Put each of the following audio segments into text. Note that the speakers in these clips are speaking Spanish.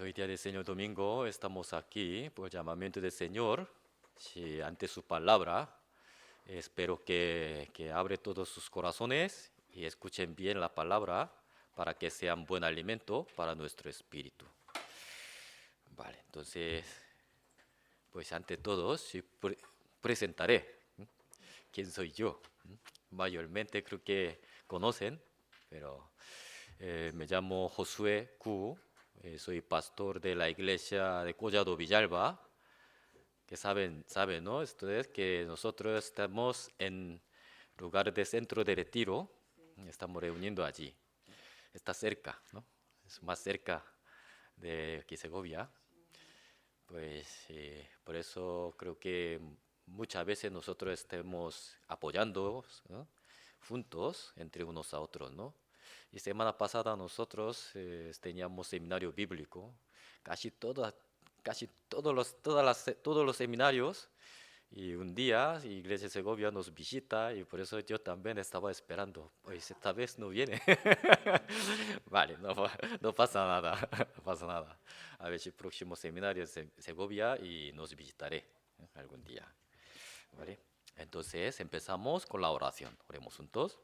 Hoy día del Señor Domingo estamos aquí por llamamiento del Señor, sí, ante su palabra. Espero que abre todos sus corazones y escuchen bien la palabra para que sea un buen alimento para nuestro espíritu. Vale, entonces, pues ante todo, sí, presentaré quién soy yo. Mayormente creo que conocen, pero me llamo Josué Ku, soy pastor de la iglesia de Collado Villalba, que saben, ¿no? Ustedes que nosotros estamos en lugar de centro de retiro, estamos reuniendo allí. Está cerca, ¿no? Es más cerca de aquí Segovia. Pues por eso creo que muchas veces nosotros estemos apoyando, ¿no? Juntos entre unos a otros, ¿no? Y semana pasada nosotros teníamos seminario bíblico, casi todas, casi todos los seminarios. Y un día Iglesia Segovia nos visita y por eso yo también estaba esperando. Pues esta vez no viene. Vale, no pasa nada, no pasa nada. A ver si próximo seminario es en Segovia y nos visitaré algún día. Vale. Entonces empezamos con la oración. Oremos juntos.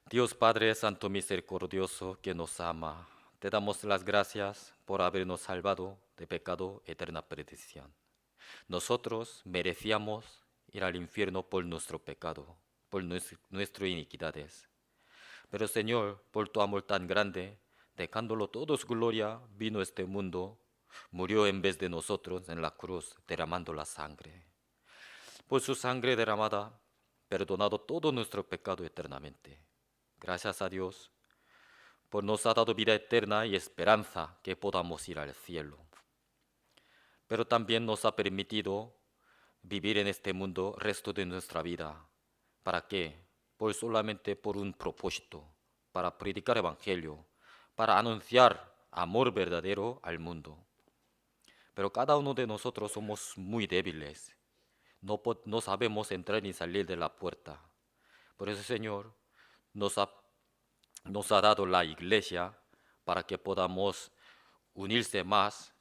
Dios Padre Santo Misericordioso que nos ama, te damos las gracias por habernos salvado de pecado, eterna perdición. Nosotros merecíamos ir al infierno por nuestro pecado, por nuestras iniquidades. Pero Señor, por tu amor tan grande, dejándolo todo su gloria, vino a este mundo, murió en vez de nosotros en la cruz, derramando la sangre. Por su sangre derramada, perdonado todo nuestro pecado eternamente. Gracias a Dios, por nos ha dado vida eterna y esperanza que podamos ir al cielo. Pero también nos ha permitido vivir en este mundo resto de nuestra vida. ¿Para qué? Pues solamente por un propósito, para predicar evangelio, para anunciar amor verdadero al mundo. Pero cada uno de nosotros somos muy débiles. No sabemos entrar ni salir de la puerta. Por eso, Señor, nos ha, nos ha dado la iglesia para que podamos unirse más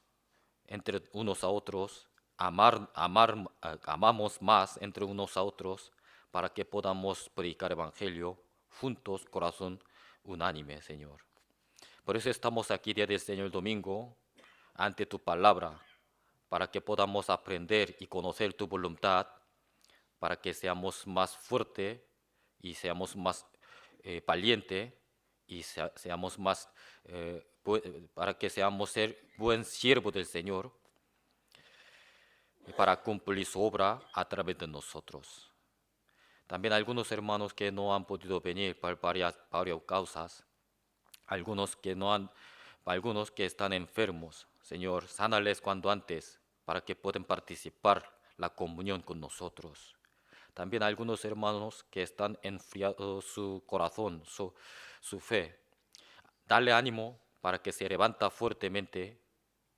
entre unos a otros, amamos más entre unos a otros para que podamos predicar evangelio juntos, corazón unánime, Señor. Por eso estamos aquí día del Señor domingo ante tu palabra, para que podamos aprender y conocer tu voluntad, para que seamos más fuertes y seamos más valientes y seamos más, para que seamos ser buen siervo del Señor para cumplir su obra a través de nosotros. También algunos hermanos que no han podido venir por varias causas, algunos que no han, algunos que están enfermos. Señor, sánales cuando antes para que puedan participar la comunión con nosotros. También algunos hermanos que están enfriados su corazón, su fe. Dale ánimo para que se levanta fuertemente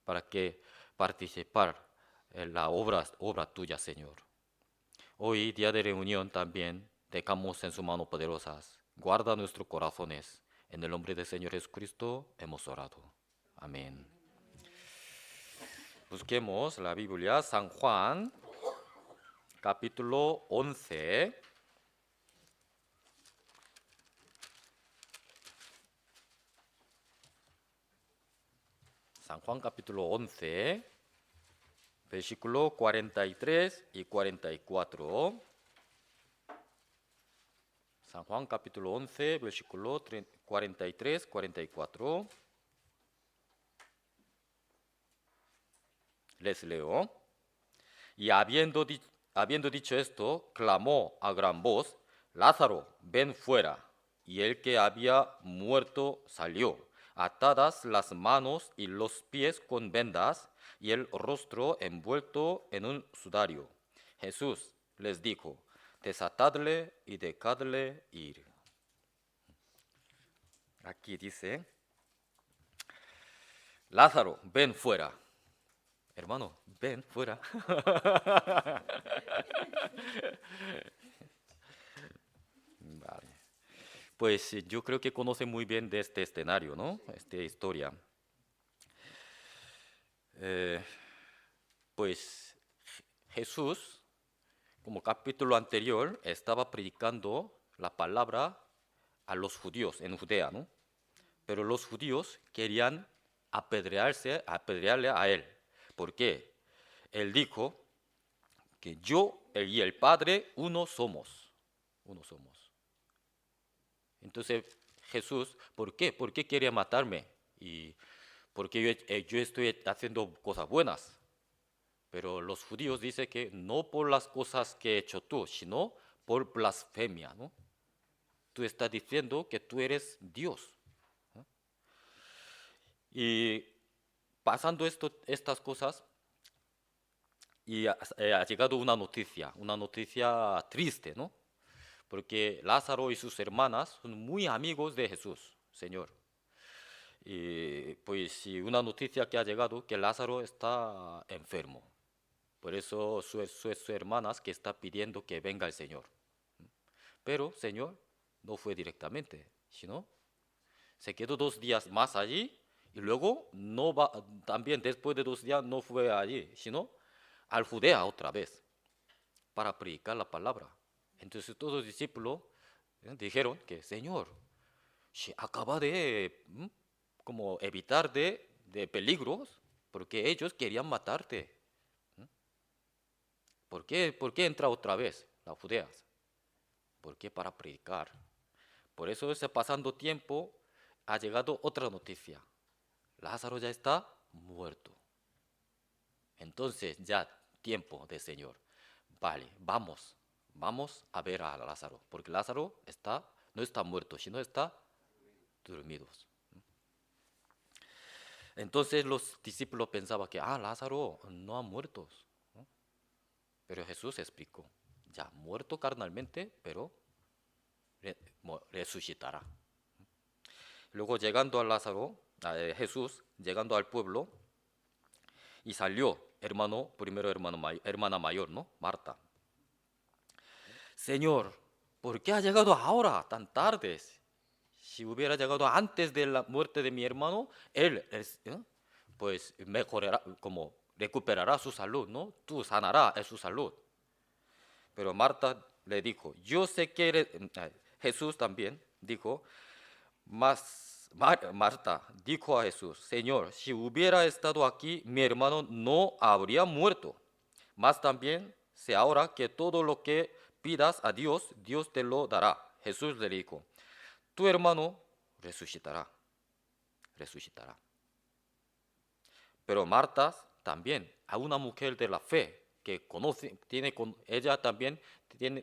para que participar en la obra tuya, Señor. Hoy, día de reunión, también dejamos en su mano poderosas. Guarda nuestros corazones. En el nombre del Señor Jesucristo hemos orado. Amén. Busquemos la Biblia, San Juan, capítulo 11. San Juan, capítulo 11, versículo 43 y 44. San Juan capítulo 11, versículo 43, 44. Les leo. Y habiendo dicho esto, clamó a gran voz, Lázaro, ven fuera. Y el que había muerto salió, atadas las manos y los pies con vendas, y el rostro envuelto en un sudario. Jesús les dijo, desatadle y dejadle ir. Aquí dice, Lázaro, ven fuera. Hermano, ven fuera. Vale. Pues yo creo que conoce muy bien de este escenario, ¿no? Esta historia. Eh, pues Jesús, como capítulo anterior, estaba predicando la palabra a los judíos en Judea, ¿no? Pero los judíos querían apedrearle a él. ¿Por qué? Él dijo que yo y el Padre uno somos, uno somos. Entonces Jesús, ¿por qué? ¿Por qué quería matarme? Y porque yo estoy haciendo cosas buenas. Pero los judíos dicen que no por las cosas que he hecho tú, sino por blasfemia, ¿no? Tú estás diciendo que tú eres Dios. ¿No? Y pasando estas cosas, y ha llegado una noticia triste, ¿no? Porque Lázaro y sus hermanas son muy amigos de Jesús, Señor. Y pues sí, una noticia que ha llegado que Lázaro está enfermo. Por eso sus hermanas que está pidiendo que venga el Señor. Pero Señor no fue directamente, sino se quedó 2 días más allí y luego no va, también después de 2 días no fue allí, sino al Judea otra vez para predicar la palabra. Entonces todos los discípulos dijeron que Señor, si acaba de como evitar de peligros, porque ellos querían matarte. ¿Por qué entra otra vez las Judeas? ¿Por qué? Para predicar. Por eso, pasando tiempo, ha llegado otra noticia. Lázaro ya está muerto. Entonces, ya tiempo de Señor. Vale, vamos a ver a Lázaro, porque Lázaro no está muerto, sino está dormido. Entonces los discípulos pensaban que, Lázaro no ha muerto. ¿No? Pero Jesús explicó, ya muerto carnalmente, pero resucitará. Luego llegando a Lázaro, Jesús, llegando al pueblo, y salió hermana mayor, ¿no? Marta. Señor, ¿por qué ha llegado ahora, tan tarde? Si hubiera llegado antes de la muerte de mi hermano, él pues mejorará, como recuperará su salud, ¿no? Tú sanarás su salud. Pero Marta le dijo, yo sé que Jesús también dijo, Marta dijo a Jesús, Señor, si hubiera estado aquí, mi hermano no habría muerto. Más también sé ahora que todo lo que pidas a Dios, Dios te lo dará. Jesús le dijo, tu hermano resucitará, resucitará. Pero Marta también, a una mujer de la fe, que ella también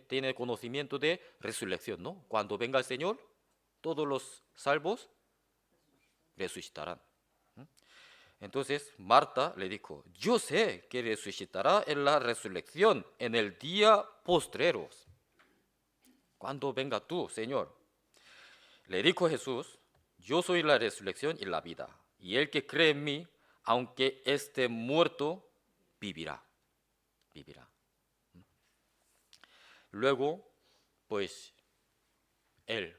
tiene conocimiento de resurrección, ¿no? Cuando venga el Señor, todos los salvos resucitarán. Entonces Marta le dijo, yo sé que resucitará en la resurrección, en el día postrero. Cuando venga tú, Señor. Le dijo Jesús, yo soy la resurrección y la vida, y el que cree en mí, aunque esté muerto, vivirá, vivirá. Luego, pues, él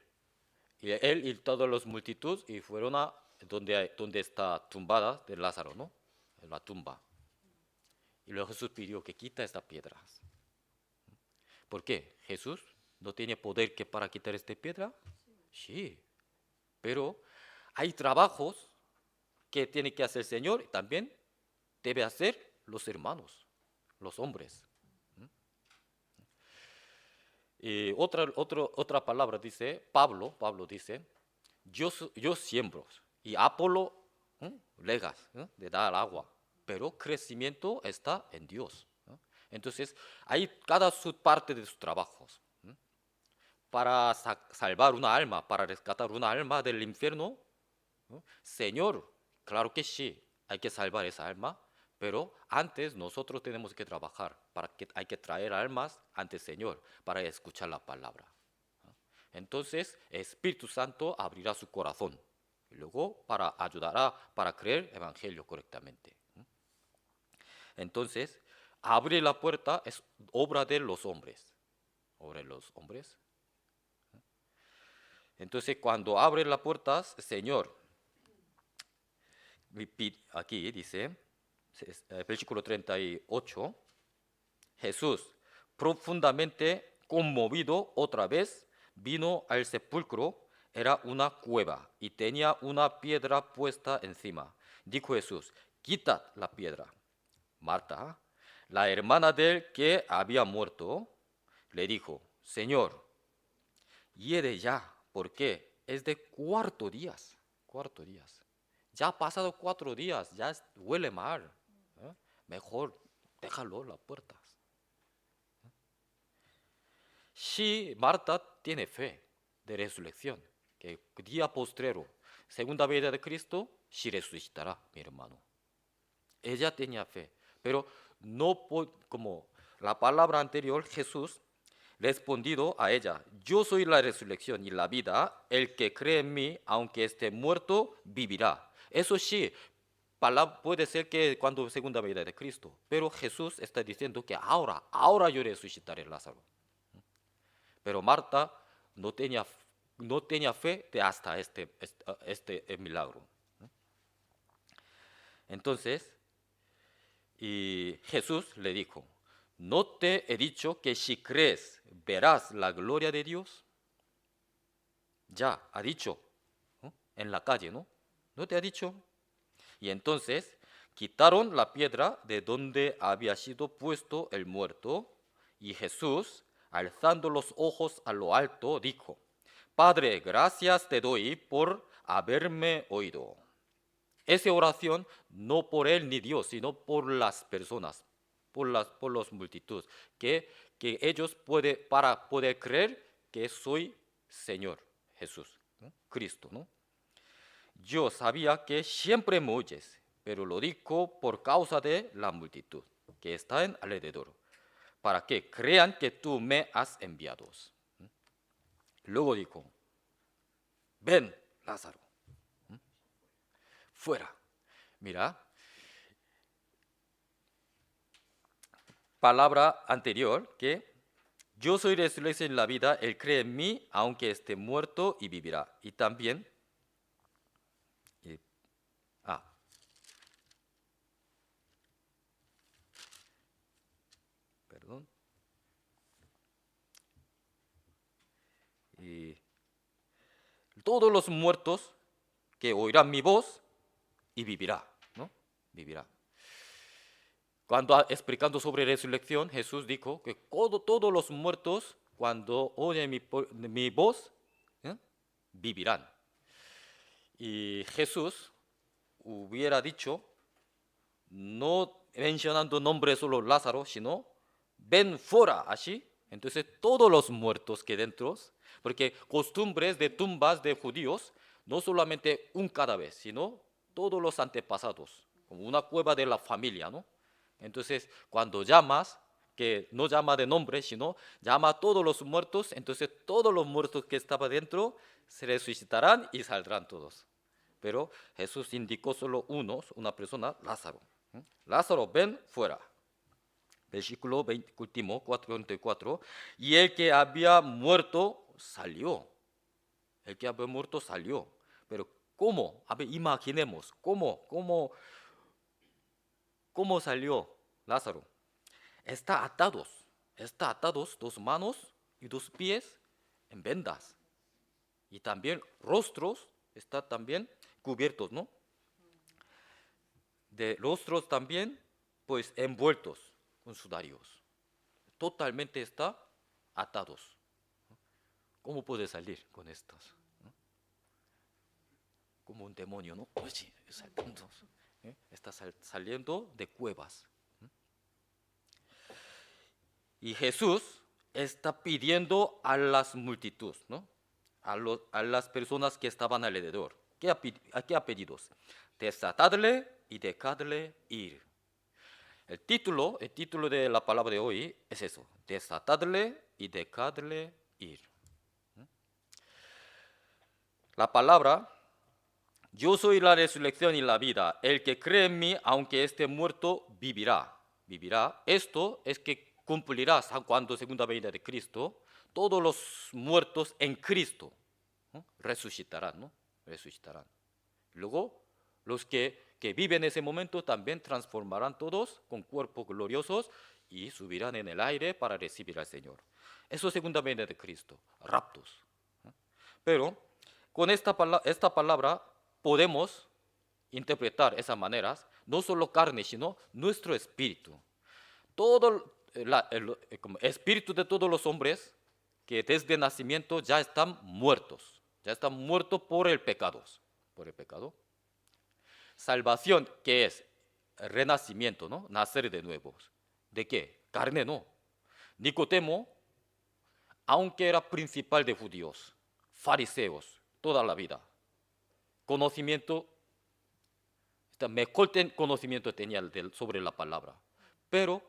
y todas las multitudes y fueron a donde está tumbada de Lázaro, ¿no? En la tumba. Y luego Jesús pidió que quita estas piedras. ¿Por qué? ¿Jesús no tiene poder que para quitar esta piedra? Sí, pero hay trabajos que tiene que hacer el Señor y también debe hacer los hermanos, los hombres. Y otra palabra dice, Pablo dice, yo siembro y Apolo regas, le da el agua, pero crecimiento está en Dios. ¿No? Entonces, hay cada parte de sus trabajos. Para salvar una alma, para rescatar una alma del infierno, ¿no? Señor, claro que sí, hay que salvar esa alma, pero antes nosotros tenemos que trabajar, hay que traer almas ante el Señor para escuchar la palabra. ¿No? Entonces, Espíritu Santo abrirá su corazón y luego ayudará para creer el Evangelio correctamente. Entonces, abrir la puerta es obra de los hombres. Obra de los hombres. Entonces, cuando abre las puertas, Señor, aquí dice, versículo 38, Jesús, profundamente conmovido otra vez, vino al sepulcro. Era una cueva y tenía una piedra puesta encima. Dijo Jesús, quitad la piedra. Marta, la hermana del que había muerto, le dijo, Señor, hiede ya, porque es de cuarto días. Ya ha pasado 4 días, ya huele mal. ¿Eh? Mejor déjalo las puertas. Si Marta tiene fe de resurrección, que día postrero, segunda venida de Cristo, sí resucitará, mi hermano. Ella tenía fe, pero no como la palabra anterior, Jesús respondido a ella, yo soy la resurrección y la vida, el que cree en mí, aunque esté muerto, vivirá. Eso sí, puede ser que cuando segunda venida de Cristo, pero Jesús está diciendo que ahora yo resucitaré a Lázaro. Pero Marta no tenía fe de hasta este milagro. Entonces, y Jesús le dijo, ¿no te he dicho que si crees verás la gloria de Dios? Ya, ha dicho, ¿no? En la calle, ¿no? ¿No te ha dicho? Y entonces quitaron la piedra de donde había sido puesto el muerto, y Jesús, alzando los ojos a lo alto, dijo, Padre, gracias te doy por haberme oído. Esa oración no por él ni Dios, sino por las personas, por las multitudes, que ellos para poder creer que soy Señor Jesús, ¿no? Cristo, ¿no? Yo sabía que siempre me oyes, pero lo digo por causa de la multitud que está en alrededor, para que crean que tú me has enviado. Luego dijo, ven, Lázaro, fuera. Mira, palabra anterior que yo soy resurrección en la vida, él cree en mí, aunque esté muerto y vivirá. Y también, ah, perdón. Y todos los muertos que oirán mi voz y vivirá, ¿no? Vivirá. Cuando explicando sobre resurrección, Jesús dijo que todos los muertos, cuando oyen mi voz, ¿eh? Vivirán. Y Jesús hubiera dicho, no mencionando nombre solo Lázaro, sino ven fuera, así. Entonces todos los muertos que dentro, porque costumbres de tumbas de judíos, no solamente un cadáver, sino todos los antepasados, como una cueva de la familia, ¿no? Entonces cuando llamas, que no llama de nombre, sino llama a todos los muertos, entonces todos los muertos que estaban dentro se resucitarán y saldrán todos. Pero Jesús indicó solo una persona, Lázaro. Lázaro, ven fuera. Versículo 20, último, 4:24. Y el que había muerto salió. El que había muerto salió. Pero ¿cómo? A ver, imaginemos. ¿Cómo salió Lázaro? Está atados 2 manos y 2 pies en vendas. Y también rostros está también cubiertos, ¿no? De rostros también, pues envueltos con sudarios. Totalmente está atados. ¿Cómo puede salir con estos? Como un demonio, ¿no? Oye, saltando, ¿eh? Está saliendo de cuevas. Y Jesús está pidiendo a las multitudes, ¿no? A las personas que estaban alrededor. ¿Qué ha pedido? Desatadle y dejadle ir. El título de la palabra de hoy es eso, desatadle y dejadle ir. La palabra, yo soy la resurrección y la vida, el que cree en mí, aunque esté muerto, vivirá. Esto es que cumplirá cuando segunda venida de Cristo, todos los muertos en Cristo, ¿no? Resucitarán, ¿no? Resucitarán. Luego, los que viven ese momento también transformarán todos con cuerpos gloriosos y subirán en el aire para recibir al Señor. Eso es segunda venida de Cristo, raptos. Pero con esta palabra podemos interpretar esas maneras, no solo carne, sino nuestro espíritu. Todo como espíritu de todos los hombres que desde el nacimiento ya están muertos por el pecado. Por el pecado. Salvación, que es renacimiento, ¿no? Nacer de nuevo. ¿De qué? Carne no. Nicodemo, aunque era principal de judíos, fariseos, toda la vida, conocimiento, mejor conocimiento tenía sobre la palabra. Pero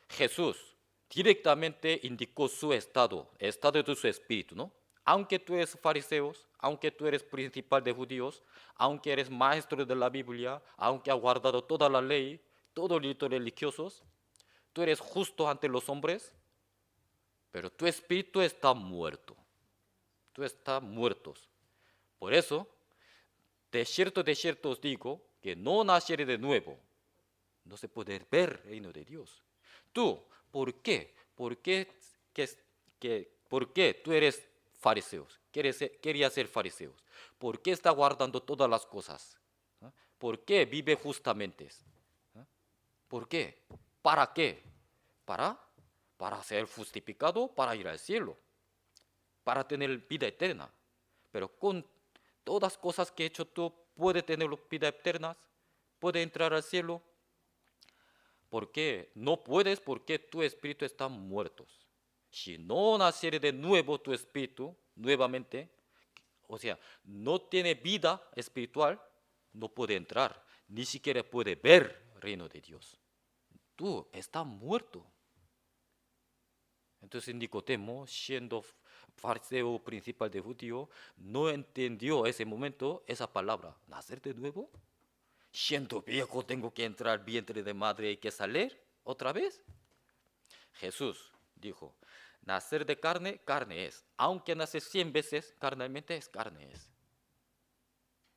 Jesús directamente indicó su estado de su espíritu, ¿no? Aunque tú eres fariseo, aunque tú eres principal de judíos, aunque eres maestro de la Biblia, aunque has guardado toda la ley, todos los ritos religiosos, tú eres justo ante los hombres, pero tu espíritu está muerto. Tú estás muerto. Por eso, de cierto os digo, que no naciere de nuevo, no se puede ver el reino de Dios. Tú, ¿por qué? ¿Por qué tú eres fariseo? Querías ser fariseo. ¿Por qué está guardando todas las cosas? ¿Por qué vive justamente? ¿Por qué? ¿Para qué? Para ser justificado, para ir al cielo, para tener vida eterna. Pero con todas las cosas que he hecho tú, puedes tener vida eterna, puedes entrar al cielo. ¿Por qué? No puedes porque tu espíritu está muerto. Si no naciere de nuevo tu espíritu, nuevamente, o sea, no tiene vida espiritual, no puede entrar, ni siquiera puede ver el reino de Dios. Tú estás muerto. Entonces Nicodemo, siendo fariseo principal de judío, no entendió ese momento esa palabra, nacer de nuevo. Siendo viejo tengo que entrar al vientre de madre y que salir otra vez. Jesús dijo, nacer de carne, carne es. Aunque nace 100 veces carnalmente, es carne es.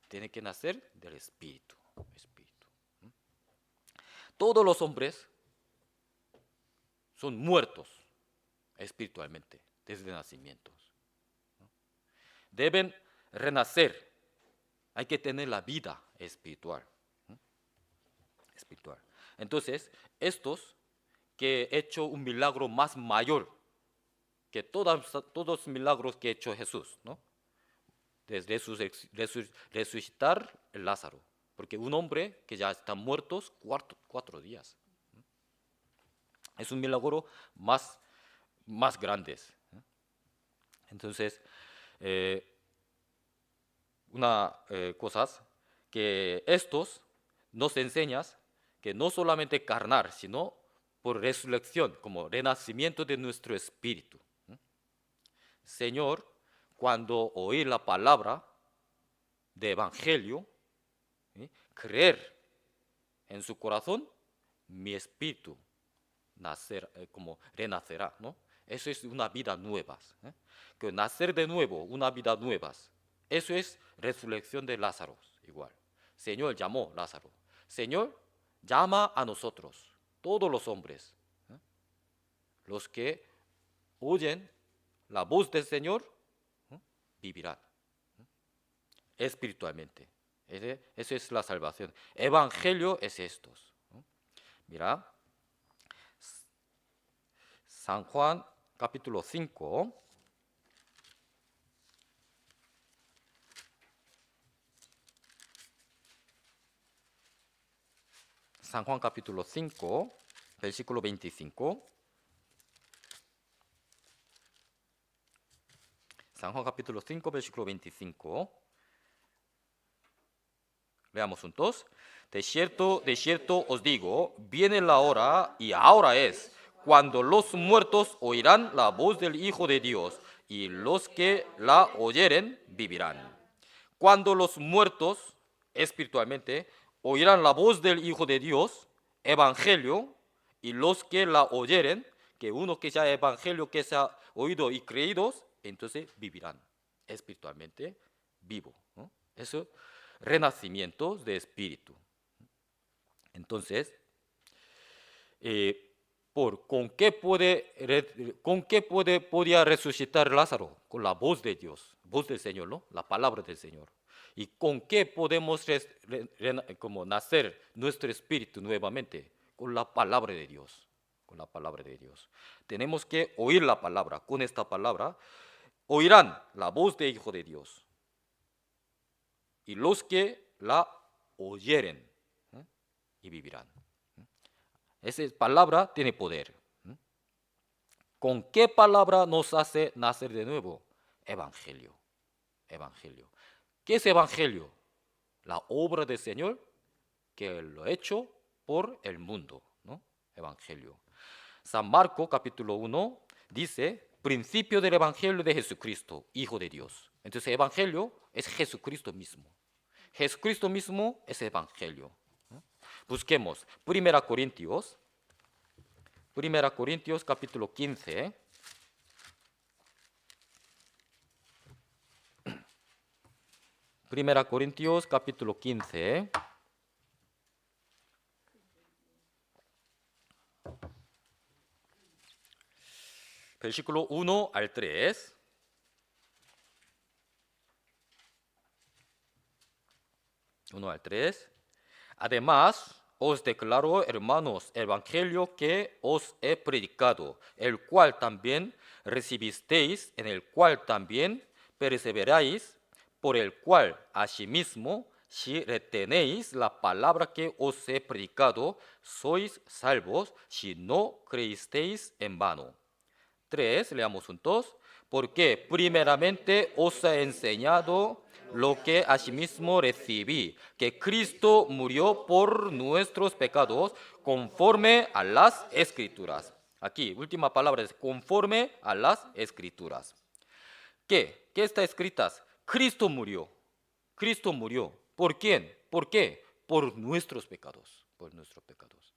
Tiene que nacer del espíritu. Todos los hombres son muertos espiritualmente desde nacimiento. Deben renacer. Hay que tener la vida espiritual. Entonces, estos que he hecho un milagro más mayor que todos los milagros que ha hecho Jesús, ¿no? Desde resucitar el Lázaro, porque un hombre que ya está muerto 4 días. Es un milagro más grande. Entonces, una cosa que estos nos enseñan que no solamente carnal, sino por resurrección, como renacimiento de nuestro espíritu. Señor, cuando oí la palabra de evangelio, creer en su corazón, mi espíritu como renacerá, ¿no? Eso es una vida nueva. Que nacer de nuevo, una vida nueva. Eso es resurrección de Lázaro, igual. Señor llamó a Lázaro. Señor, llama a nosotros, todos los hombres, los que oyen la voz del Señor, vivirán espiritualmente. Esa es la salvación. Evangelio es esto. Mira, San Juan capítulo 5. San Juan capítulo 5, versículo 25. San Juan capítulo 5, versículo 25. Veamos juntos. De cierto os digo, viene la hora y ahora es, cuando los muertos oirán la voz del Hijo de Dios, y los que la oyeren vivirán. Cuando los muertos, espiritualmente, oirán la voz del Hijo de Dios, evangelio, y los que la oyeren, que uno que sea evangelio, que sea oído y creídos, entonces vivirán. espiritualmente vivo, ¿no? Eso, renacimiento de espíritu. Entonces, podía resucitar Lázaro? Con la voz de Dios, voz del Señor, ¿no? La palabra del Señor. ¿Y con qué podemos como nacer nuestro espíritu nuevamente? Con la palabra de Dios, con la palabra de Dios. Tenemos que oír la palabra. Con esta palabra oirán la voz del Hijo de Dios. Y los que la oyeren, ¿eh? Y vivirán. Esa palabra tiene poder. ¿Con qué palabra nos hace nacer de nuevo? Evangelio. Evangelio. ¿Qué es evangelio? La obra del Señor que lo ha hecho por el mundo, ¿no? Evangelio. San Marcos capítulo 1 dice, principio del evangelio de Jesucristo, Hijo de Dios. Entonces evangelio es Jesucristo mismo. Jesucristo mismo es evangelio. Busquemos 1 Corintios capítulo 15. 1 Corintios capítulo 15. Versículo 1 al 3. Además, os declaro, hermanos, el evangelio que os he predicado, el cual también recibisteis, en el cual también perseveráis, por el cual asimismo, si retenéis la palabra que os he predicado, sois salvos, si no creísteis en vano. 3, leamos juntos. Porque primeramente os he enseñado lo que asimismo recibí, que Cristo murió por nuestros pecados conforme a las Escrituras. Aquí, última palabra es conforme a las Escrituras. ¿Qué? ¿Qué está escritas? Cristo murió. Cristo murió. ¿Por quién? ¿Por qué? Por nuestros pecados. Por nuestros pecados.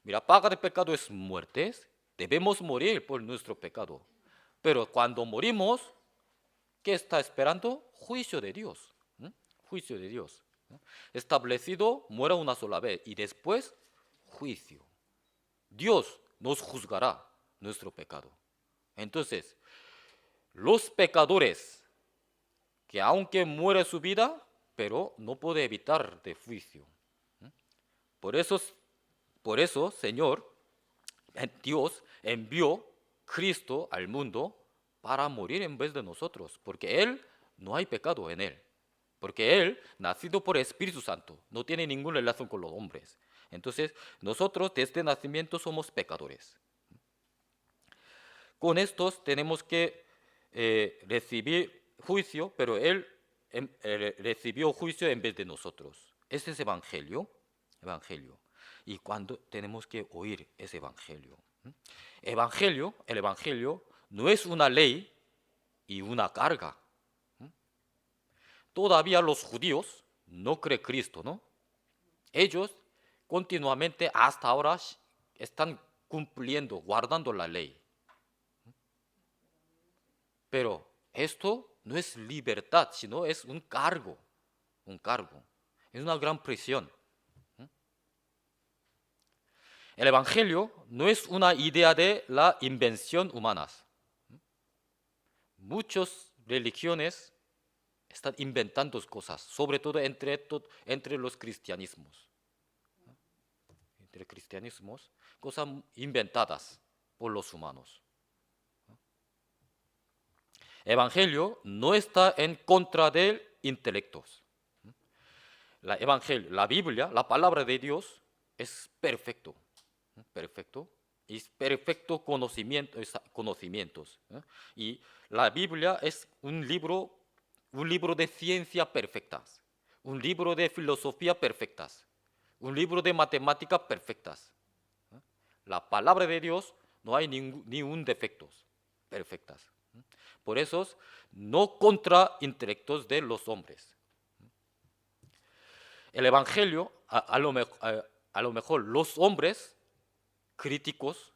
Mira, paga de pecado es muerte. Debemos morir por nuestro pecado. Pero cuando morimos, ¿qué está esperando? Juicio de Dios. Juicio de Dios. Establecido, muera una sola vez y después juicio. Dios nos juzgará nuestro pecado. Entonces, los pecadores que aunque muere su vida, pero no puede evitar de juicio. Por eso, Señor, Dios envió Cristo al mundo para morir en vez de nosotros, porque Él no hay pecado en Él, porque Él, nacido por Espíritu Santo, no tiene ninguna relación con los hombres. Entonces, nosotros desde nacimiento somos pecadores. Con estos tenemos que recibir juicio, pero Él recibió juicio en vez de nosotros. Ese es evangelio. Y cuando tenemos que oír ese evangelio. El evangelio no es una ley y una carga. Todavía los judíos no creen Cristo, ¿no? Ellos continuamente hasta ahora están cumpliendo, guardando la ley. Pero esto no es libertad, sino es un cargo. Es una gran prisión. El evangelio no es una idea de la invención humana. Muchas religiones están inventando cosas, sobre todo entre los cristianismos. Entre cristianismos, cosas inventadas por los humanos. El evangelio no está en contra de intelectos. La Biblia, la palabra de Dios, es perfecto. Es perfecto conocimientos. Y la Biblia es un libro de ciencia perfectas, un libro de filosofía perfectas, un libro de matemáticas perfectas. La palabra de Dios no hay ni un defecto, perfectas. Por eso, no contra intelectos de los hombres. El Evangelio, a lo mejor los hombres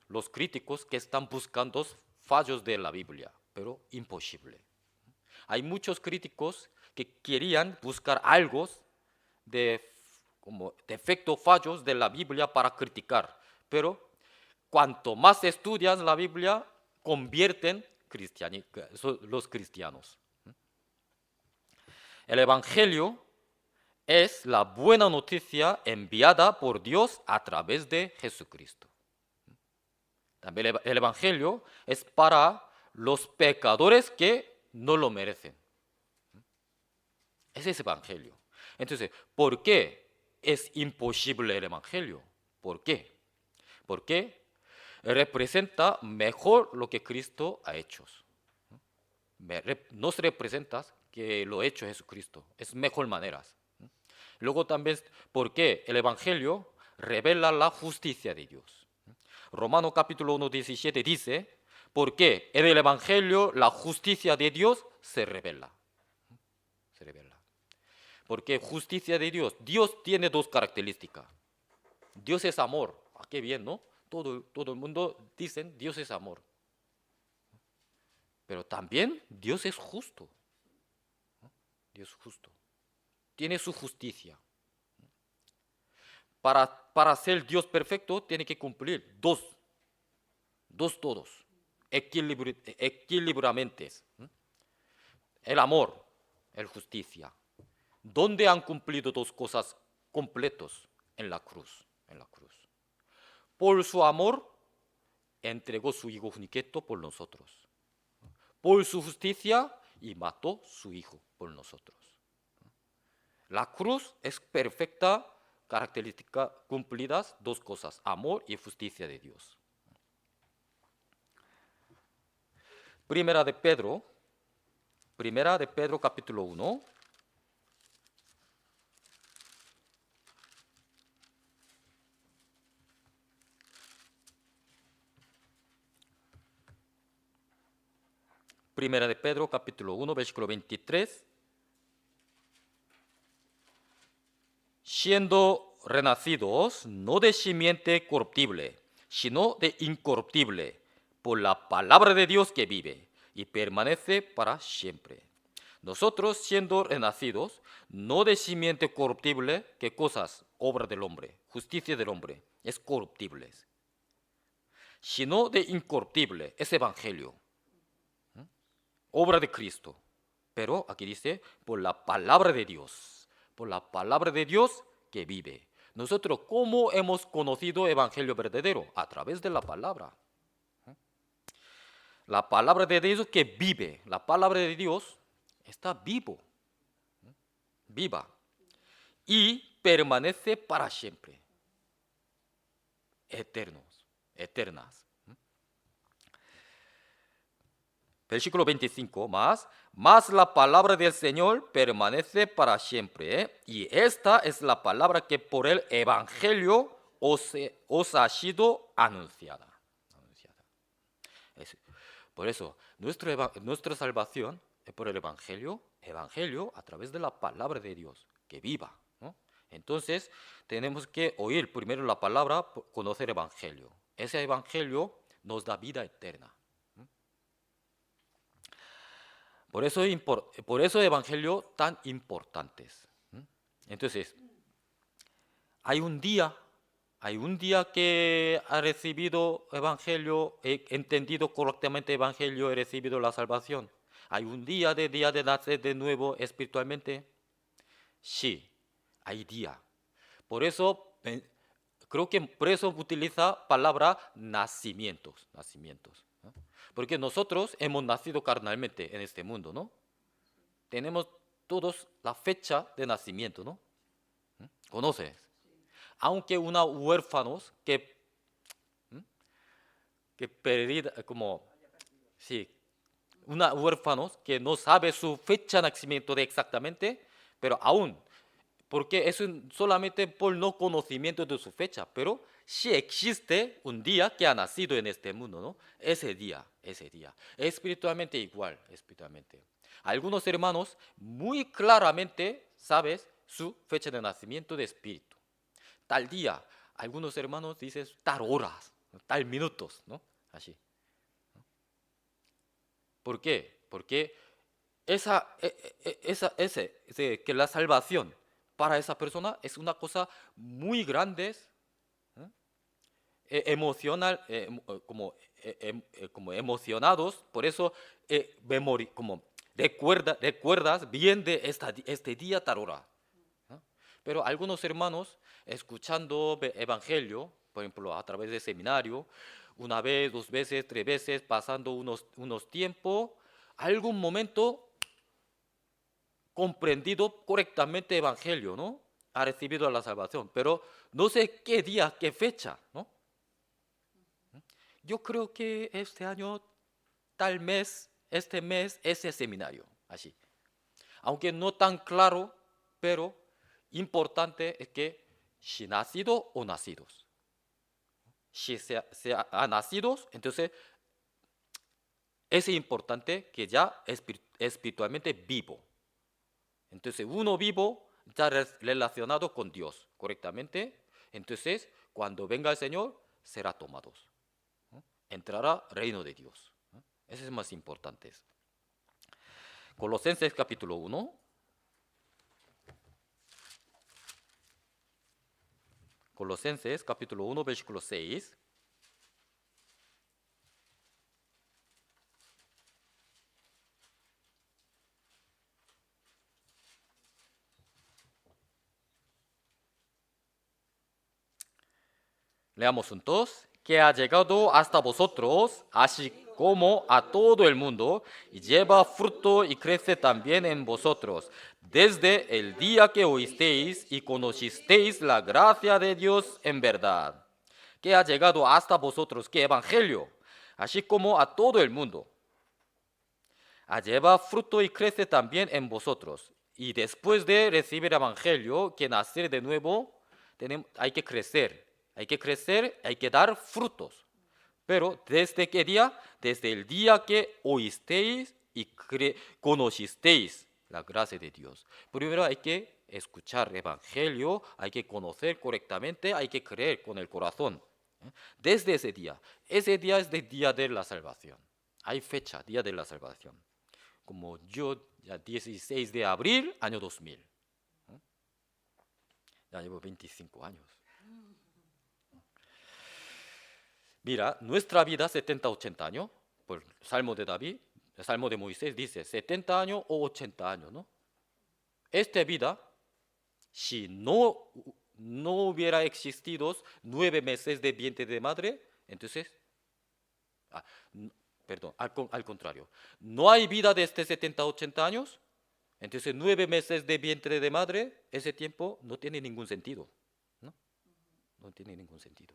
los críticos que están buscando fallos de la Biblia, pero imposible. Hay muchos críticos que querían buscar algo de como defectos, fallos de la Biblia para criticar, pero cuanto más estudias la Biblia, convierten los cristianos. El Evangelio es la buena noticia enviada por Dios a través de Jesucristo. También el Evangelio es para los pecadores que no lo merecen. Ese es el Evangelio. Entonces, ¿por qué es imposible el Evangelio? ¿Por qué? Porque representa mejor lo que Cristo ha hecho. Nos representa que lo ha hecho Jesucristo. Es mejor maneras. Luego también, ¿por qué el Evangelio revela la justicia de Dios? Romano capítulo 1, 17 dice, ¿por qué en el Evangelio la justicia de Dios se revela? Se revela. Porque justicia de Dios, Dios tiene dos características. Dios es amor. Ah, qué bien, ¿no? Todo el mundo dice, Dios es amor. Pero también Dios es justo. Dios es justo. Tiene su justicia. Para ser Dios perfecto, tiene que cumplir dos todos, equilibramente. El amor, el justicia. ¿Dónde han cumplido dos cosas completos? En la cruz. En la cruz. Por su amor, entregó su hijo único por nosotros. Por su justicia, y mató su hijo por nosotros. La cruz es perfecta, característica cumplidas, dos cosas, amor y justicia de Dios. Primera de Pedro capítulo 1. Primera de Pedro capítulo 1, versículo 23. Siendo renacidos no de simiente corruptible, sino de incorruptible, por la palabra de Dios que vive y permanece para siempre. Nosotros siendo renacidos, no de simiente corruptible, ¿qué cosas? Obra del hombre, justicia del hombre, es corruptible. Sino de incorruptible, es evangelio, obra de Cristo. Pero aquí dice, por la palabra de Dios, por la palabra de Dios que vive. Nosotros, ¿cómo hemos conocido evangelio verdadero? A través de la palabra. La palabra de Dios que vive, la palabra de Dios está vivo, viva, y permanece para siempre, eternas. Versículo 25, más la palabra del Señor permanece para siempre, y esta es la palabra que por el evangelio os ha sido anunciada. Por eso, nuestra salvación es por el evangelio a través de la palabra de Dios, que viva, ¿no? Entonces, tenemos que oír primero la palabra, conocer el evangelio. Ese evangelio nos da vida eterna. Por eso el evangelio tan importantes. Entonces, hay un día que ha recibido evangelio, he entendido correctamente evangelio, he recibido la salvación. Hay un día de nacer de nuevo espiritualmente. Sí, hay día. Por eso creo que por eso utiliza palabra nacimientos, ¿no? Porque nosotros hemos nacido carnalmente en este mundo, ¿no? Tenemos todos la fecha de nacimiento, ¿no? ¿Conoces? Aunque una huérfanos que perdida, como, sí, una huérfanos que no sabe su fecha de nacimiento de exactamente, pero aún, porque es solamente por no conocimiento de su fecha, pero sí existe un día que ha nacido en este mundo, ¿no? Ese día, espiritualmente igual, espiritualmente. Algunos hermanos muy claramente sabes su fecha de nacimiento de espíritu. Tal día, algunos hermanos dicen tal horas, tal minutos, ¿no? Así. ¿Por qué? Porque que la salvación para esa persona es una cosa muy grande, ¿eh? Emocional, como emocionados, por eso como recuerdas bien de este día tal hora. ¿No? Pero algunos hermanos, escuchando evangelio, por ejemplo, a través del seminario, una vez, dos veces, tres veces, pasando unos tiempos, algún momento comprendido correctamente evangelio, ¿no? Ha recibido la salvación, pero no sé qué día, qué fecha, ¿no? Yo creo que este año, tal mes, este mes, ese seminario, así. Aunque no tan claro, pero importante es que si nacido o nacidos. Si se ha nacidos, entonces es importante que ya espiritualmente vivo. Entonces uno vivo está relacionado con Dios correctamente. Entonces cuando venga el Señor será tomados. ¿No? Entrará reino de Dios. ¿No? Ese es más importante. Colosenses capítulo 1. Colosenses capítulo 1 versículo 6. Leamos juntos. Que ha llegado hasta vosotros, así como a todo el mundo, y lleva fruto y crece también en vosotros, desde el día que oísteis y conocisteis la gracia de Dios en verdad. Que ha llegado hasta vosotros, que evangelio, así como a todo el mundo. Lleva fruto y crece también en vosotros. Y después de recibir evangelio, que nacer de nuevo, hay que crecer. Hay que crecer, hay que dar frutos. Pero ¿desde qué día? Desde el día que oísteis y conocisteis la gracia de Dios. Primero hay que escuchar el evangelio, hay que conocer correctamente, hay que creer con el corazón. Desde ese día es el día de la salvación. Hay fecha, día de la salvación. Como yo, ya 16 de abril, año 2000. Ya llevo 25 años. Mira, nuestra vida 70, 80 años, por Salmo de David, el Salmo de Moisés dice 70 años o 80 años, ¿no? Esta vida, si no hubiera existido 9 meses de vientre de madre, entonces, ah, perdón, al contrario, no hay vida desde 70, 80 años, entonces 9 meses de vientre de madre, ese tiempo no tiene ningún sentido, ¿no? No tiene ningún sentido.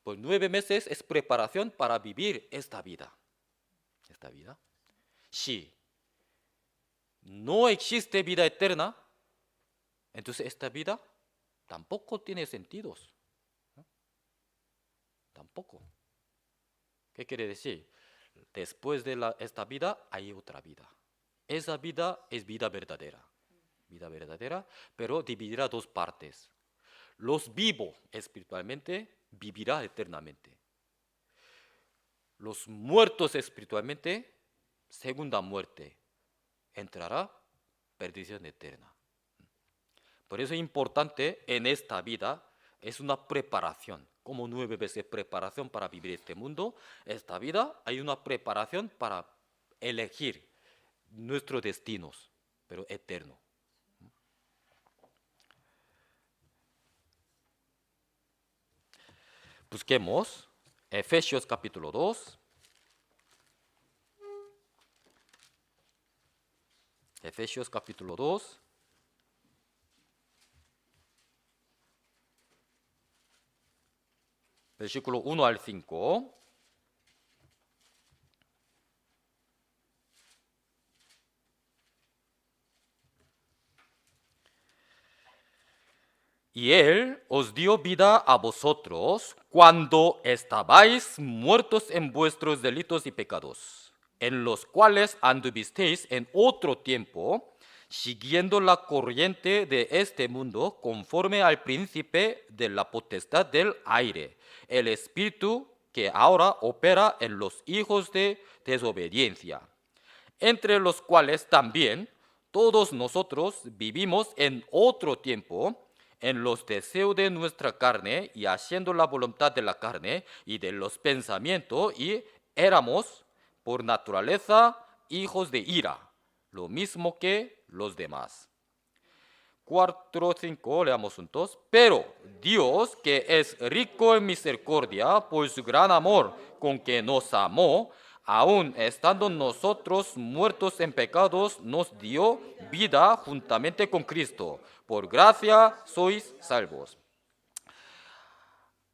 Pues 9 meses es preparación para vivir esta vida. Esta vida. Si no existe vida eterna, entonces esta vida tampoco tiene sentidos. ¿No? Tampoco. ¿Qué quiere decir? Después de esta vida hay otra vida. Esa vida es vida verdadera. Vida verdadera, pero dividirá dos partes. Los vivos espiritualmente vivirá eternamente. Los muertos espiritualmente, segunda muerte, entrará perdición eterna. Por eso es importante en esta vida, es una preparación, como 9 veces preparación para vivir este mundo. Esta vida hay una preparación para elegir nuestros destinos, pero eterno. Busquemos Efesios capítulo 2. Efesios capítulo 2. Versículo 1 al 5. Y Él os dio vida a vosotros cuando estabais muertos en vuestros delitos y pecados, en los cuales anduvisteis en otro tiempo, siguiendo la corriente de este mundo, conforme al príncipe de la potestad del aire, el espíritu que ahora opera en los hijos de desobediencia, entre los cuales también todos nosotros vivimos en otro tiempo, en los deseos de nuestra carne y haciendo la voluntad de la carne y de los pensamientos, y éramos por naturaleza hijos de ira, lo mismo que los demás. 4, 5, leamos juntos. Pero Dios, que es rico en misericordia por su gran amor con que nos amó, aun estando nosotros muertos en pecados, nos dio vida juntamente con Cristo. Por gracia sois salvos.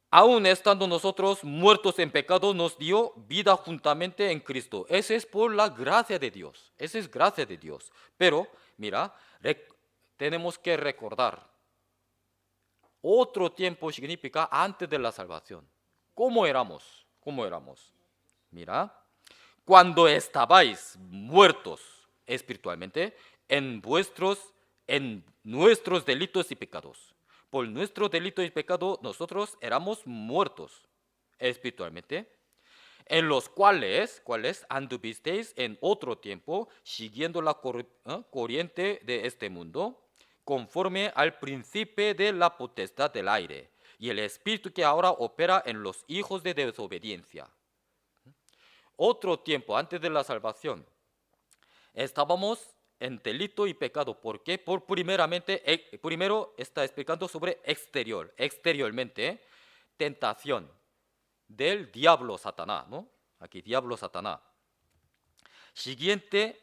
Aun estando nosotros muertos en pecado, nos dio vida juntamente en Cristo. Ese es por la gracia de Dios. Esa es gracia de Dios. Pero, mira, tenemos que recordar. Otro tiempo significa antes de la salvación. ¿Cómo éramos? ¿Cómo éramos? Mira, cuando estabais muertos espiritualmente en nuestros delitos y pecados. Por nuestros delitos y pecados nosotros éramos muertos espiritualmente, en los cuales anduvisteis en otro tiempo siguiendo la corriente de este mundo, conforme al príncipe de la potestad del aire y el espíritu que ahora opera en los hijos de desobediencia. Otro tiempo antes de la salvación estábamos en delito y pecado. ¿Por qué? Primero está explicando sobre exteriormente, tentación del diablo Satanás, ¿no? Aquí diablo Satanás. Siguiendo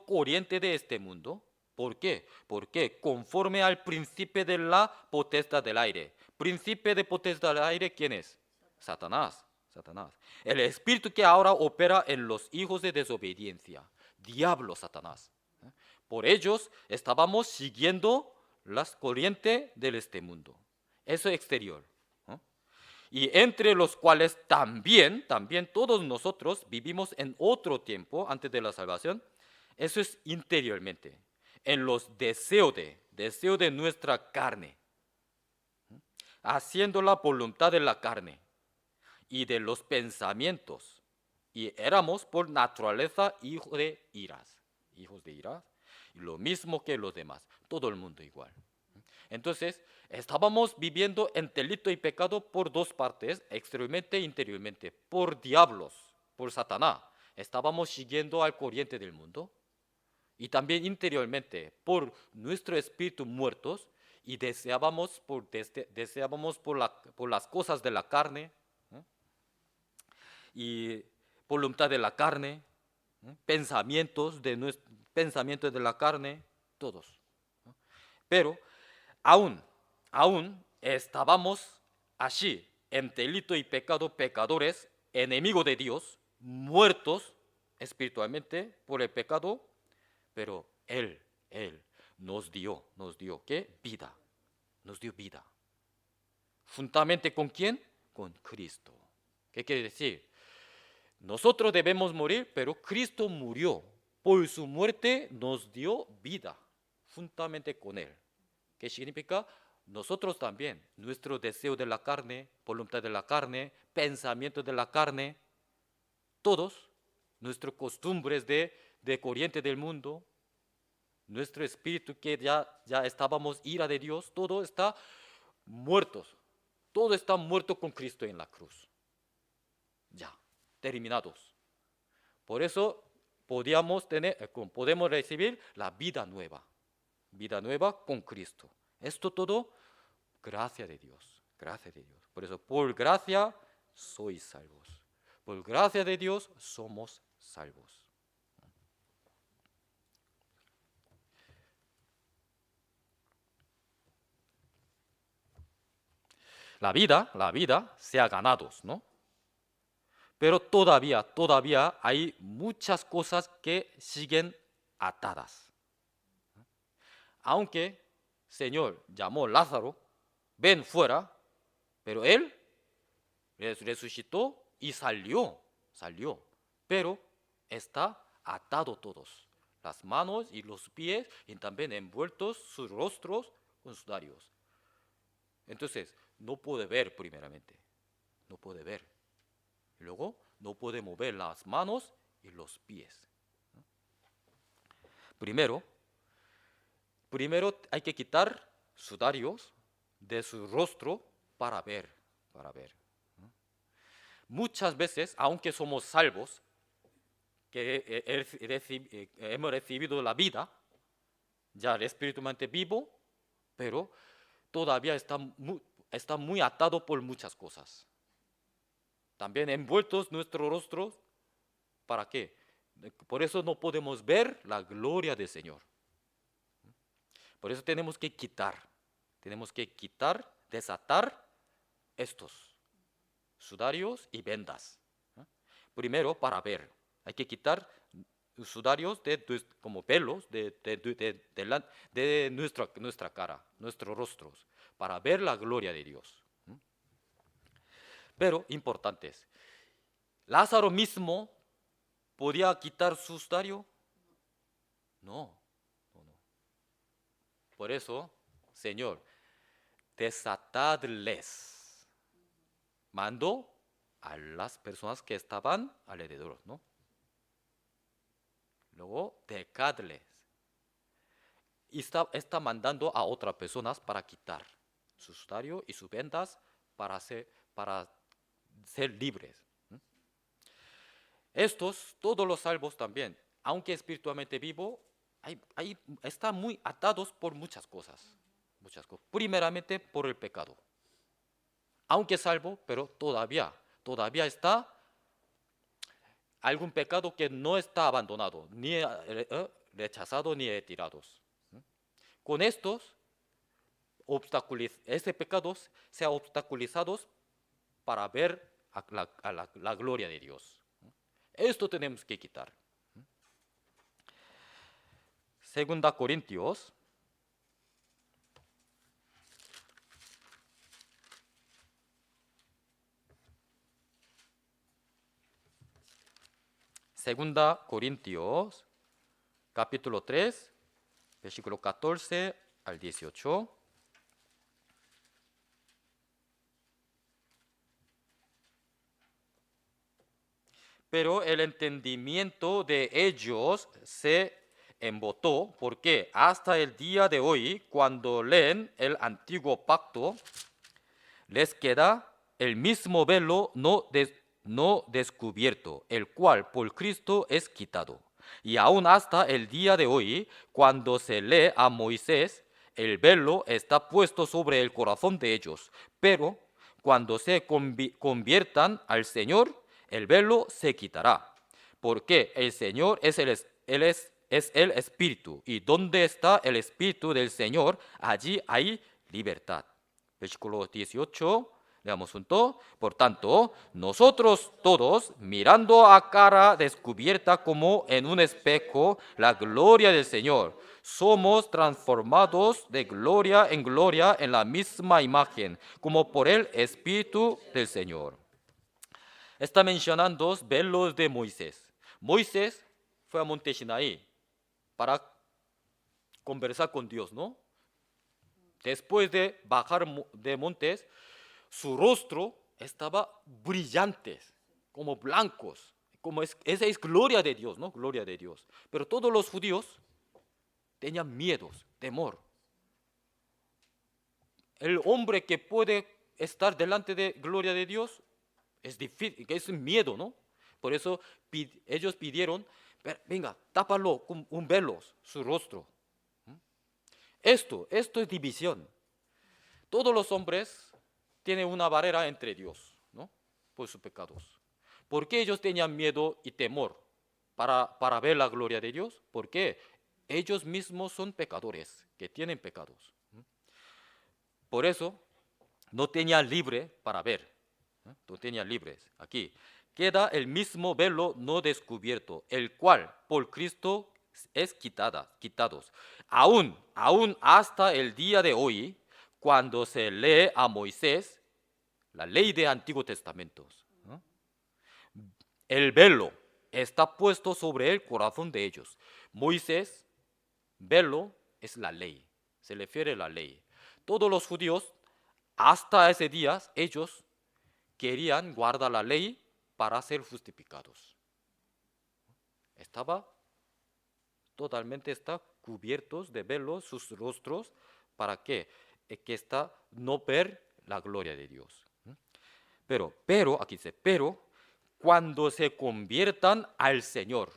corriente de este mundo. ¿Por qué? Porque conforme al príncipe de la potestad del aire. Príncipe de potestad del aire, ¿quién es? Satanás. El espíritu que ahora opera en los hijos de desobediencia. Diablo Satanás. Por ellos estábamos siguiendo las corrientes de este mundo. Eso es exterior. Y entre los cuales también todos nosotros vivimos en otro tiempo antes de la salvación. Eso es interiormente, en los deseos de nuestra carne, haciendo la voluntad de la carne y de los pensamientos. Y éramos por naturaleza hijos de ira, lo mismo que los demás, todo el mundo igual. Entonces, estábamos viviendo en delito y pecado por dos partes, exteriormente e interiormente, por diablos, por Satanás. Estábamos siguiendo al corriente del mundo y también interiormente por nuestro espíritu muertos y deseábamos por las cosas de la carne, y voluntad de la carne, pensamientos de la carne, todos. Pero aún estábamos allí en delito y pecado, pecadores, enemigos de Dios, muertos espiritualmente por el pecado, pero Él nos dio, ¿qué? Vida, nos dio vida. ¿Juntamente con quién? Con Cristo. ¿Qué quiere decir? Nosotros debemos morir, pero Cristo murió. Por su muerte nos dio vida, juntamente con Él. ¿Qué significa? Nosotros también, nuestro deseo de la carne, voluntad de la carne, pensamiento de la carne, todos, nuestras costumbres de corriente del mundo, nuestro espíritu que ya estábamos ira de Dios, todo está muerto con Cristo en la cruz. Ya, terminados. Por eso podemos recibir la vida nueva con Cristo. Esto todo, gracia de Dios. Por eso, por gracia sois salvos. Por gracia de Dios somos salvos. La vida se ha ganado, ¿no? Pero todavía hay muchas cosas que siguen atadas. Aunque Señor llamó a Lázaro, ven fuera, pero él resucitó y salió, pero está atado todos, las manos y los pies, y también envueltos sus rostros con sudarios. Entonces, no puede ver primeramente, no puede ver. Luego, no puede mover las manos y los pies. Primero hay que quitar sudarios de su rostro para ver. Muchas veces, aunque somos salvos, que hemos recibido la vida, ya espiritualmente vivo, pero todavía está muy atado por muchas cosas. También envueltos nuestros rostros, ¿para qué? Por eso no podemos ver la gloria del Señor. Por eso tenemos que quitar, desatar estos sudarios y vendas. Primero, para ver, hay que quitar sudarios como pelos de nuestra cara, nuestros rostros, para ver la gloria de Dios. Pero, importantes, ¿Lázaro mismo podía quitar su sudario? No. Por eso, Señor, desatadles. Mandó a las personas que estaban alrededor, ¿no? Luego, dejadles. Y está mandando a otras personas para quitar su sudario y sus vendas para ser libres. Todos los salvos también, aunque espiritualmente vivo, están muy atados por muchas cosas. Primeramente por el pecado. Aunque salvo, pero todavía está algún pecado que no está abandonado, ni rechazado, ni retirados. Con estos, este pecado se ha obstaculizado para ver la gloria de Dios. Esto tenemos que quitar. Segunda Corintios. Segunda Corintios, capítulo 3, versículo 14 al 18. Pero el entendimiento de ellos se embotó, porque hasta el día de hoy, cuando leen el antiguo pacto, les queda el mismo velo no descubierto, el cual por Cristo es quitado. Y aún hasta el día de hoy, cuando se lee a Moisés, el velo está puesto sobre el corazón de ellos. Pero cuando se conviertan al Señor, el velo se quitará. Porque el Señor es el Espíritu. Y donde está el Espíritu del Señor, allí hay libertad. Versículo 18. Leamos junto. Por tanto, nosotros todos, mirando a cara descubierta como en un espejo la gloria del Señor, somos transformados de gloria en la misma imagen, como por el Espíritu del Señor. Está mencionando velos de Moisés. Moisés fue a Monte Sinaí para conversar con Dios, ¿no? Después de bajar de montes, su rostro estaba brillante, como blancos, esa es gloria de Dios, ¿no? Gloria de Dios. Pero todos los judíos tenían miedos, temor. El hombre que puede estar delante de gloria de Dios es difícil, es miedo, ¿no? Por eso ellos pidieron, venga, tápalo con un velo, su rostro. Esto es división. Todos los hombres tienen una barrera entre Dios, ¿no? Por sus pecados. ¿Por qué ellos tenían miedo y temor para ver la gloria de Dios? Porque ellos mismos son pecadores, que tienen pecados. Por eso no tenían libre para ver. No tenían libres. Aquí queda el mismo velo no descubierto, el cual por Cristo es quitados. Aún hasta el día de hoy, cuando se lee a Moisés, la ley de Antiguo Testamento, ¿no? El velo está puesto sobre el corazón de ellos. Moisés, velo es la ley, se refiere a la ley. Todos los judíos, hasta ese día, ellos querían guardar la ley para ser justificados. totalmente está cubiertos de velo sus rostros. ¿Para qué? Que está no ver la gloria de Dios. Pero, aquí dice, pero cuando se conviertan al Señor,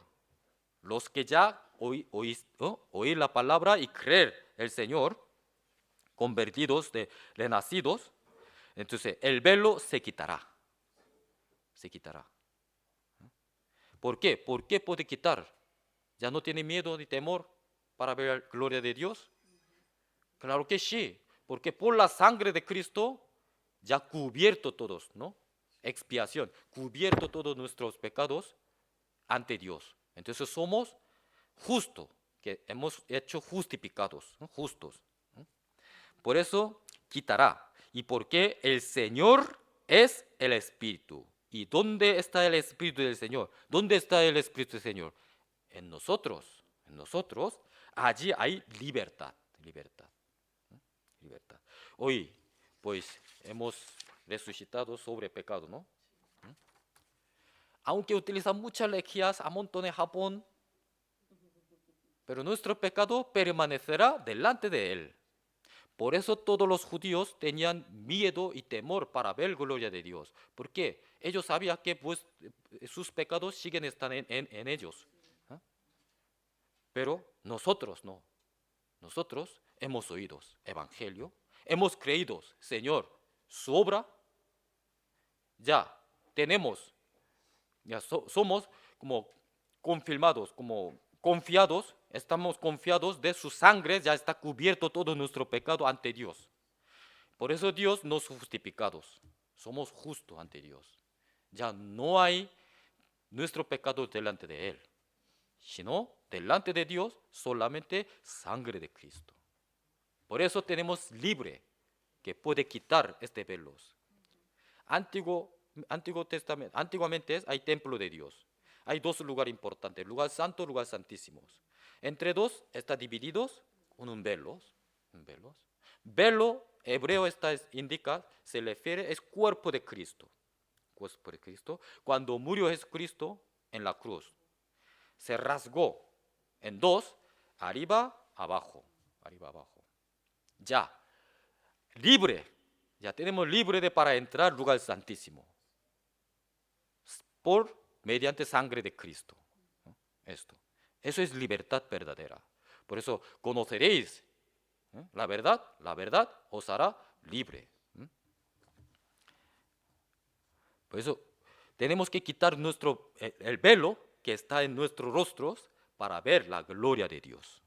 los que ya oír la palabra y creer el Señor, convertidos, renacidos, entonces el velo se quitará. Se quitará. ¿Por qué? ¿Por qué puede quitar? ¿Ya no tiene miedo ni temor para ver la gloria de Dios? Claro que sí, porque por la sangre de Cristo ya cubierto todos, ¿no? Expiación, cubierto todos nuestros pecados ante Dios. Entonces somos justos, que hemos hecho justificados, ¿no? Justos. ¿No? Por eso quitará. ¿Y porque el Señor es el Espíritu? ¿Y dónde está el Espíritu del Señor? ¿Dónde está el Espíritu del Señor? En nosotros. En nosotros, allí hay libertad. Libertad. Libertad. Hoy, pues, hemos resucitado sobre pecado, ¿no? Aunque utiliza muchas energías, a montones Japón, pero nuestro pecado permanecerá delante de él. Por eso todos los judíos tenían miedo y temor para ver gloria de Dios. ¿Por qué? Ellos sabían que pues, sus pecados siguen estando en ellos. ¿Ah? Pero nosotros no. Nosotros hemos oído evangelio, hemos creído, Señor, su obra, ya tenemos, ya somos como confirmados, como confiados, estamos confiados de su sangre, ya está cubierto todo nuestro pecado ante Dios. Por eso Dios nos justificados, somos justos ante Dios. Ya no hay nuestro pecado delante de Él, sino delante de Dios solamente sangre de Cristo. Por eso tenemos libre que puede quitar este velo. Antiguo Testamento, antiguamente hay templo de Dios. Hay dos lugares importantes, lugar santo, lugar santísimo. Entre dos está divididos con un velo. Velo hebreo indica, se refiere, es cuerpo de Cristo. Cuerpo de Cristo. Cuando murió Jesucristo en la cruz, se rasgó en dos, arriba, abajo. Ya, libre, ya tenemos libre para entrar al lugar santísimo. Mediante sangre de Cristo. Eso es libertad verdadera. Por eso conoceréis la verdad os hará libre. Por eso tenemos que quitar el velo que está en nuestros rostros para ver la gloria de Dios,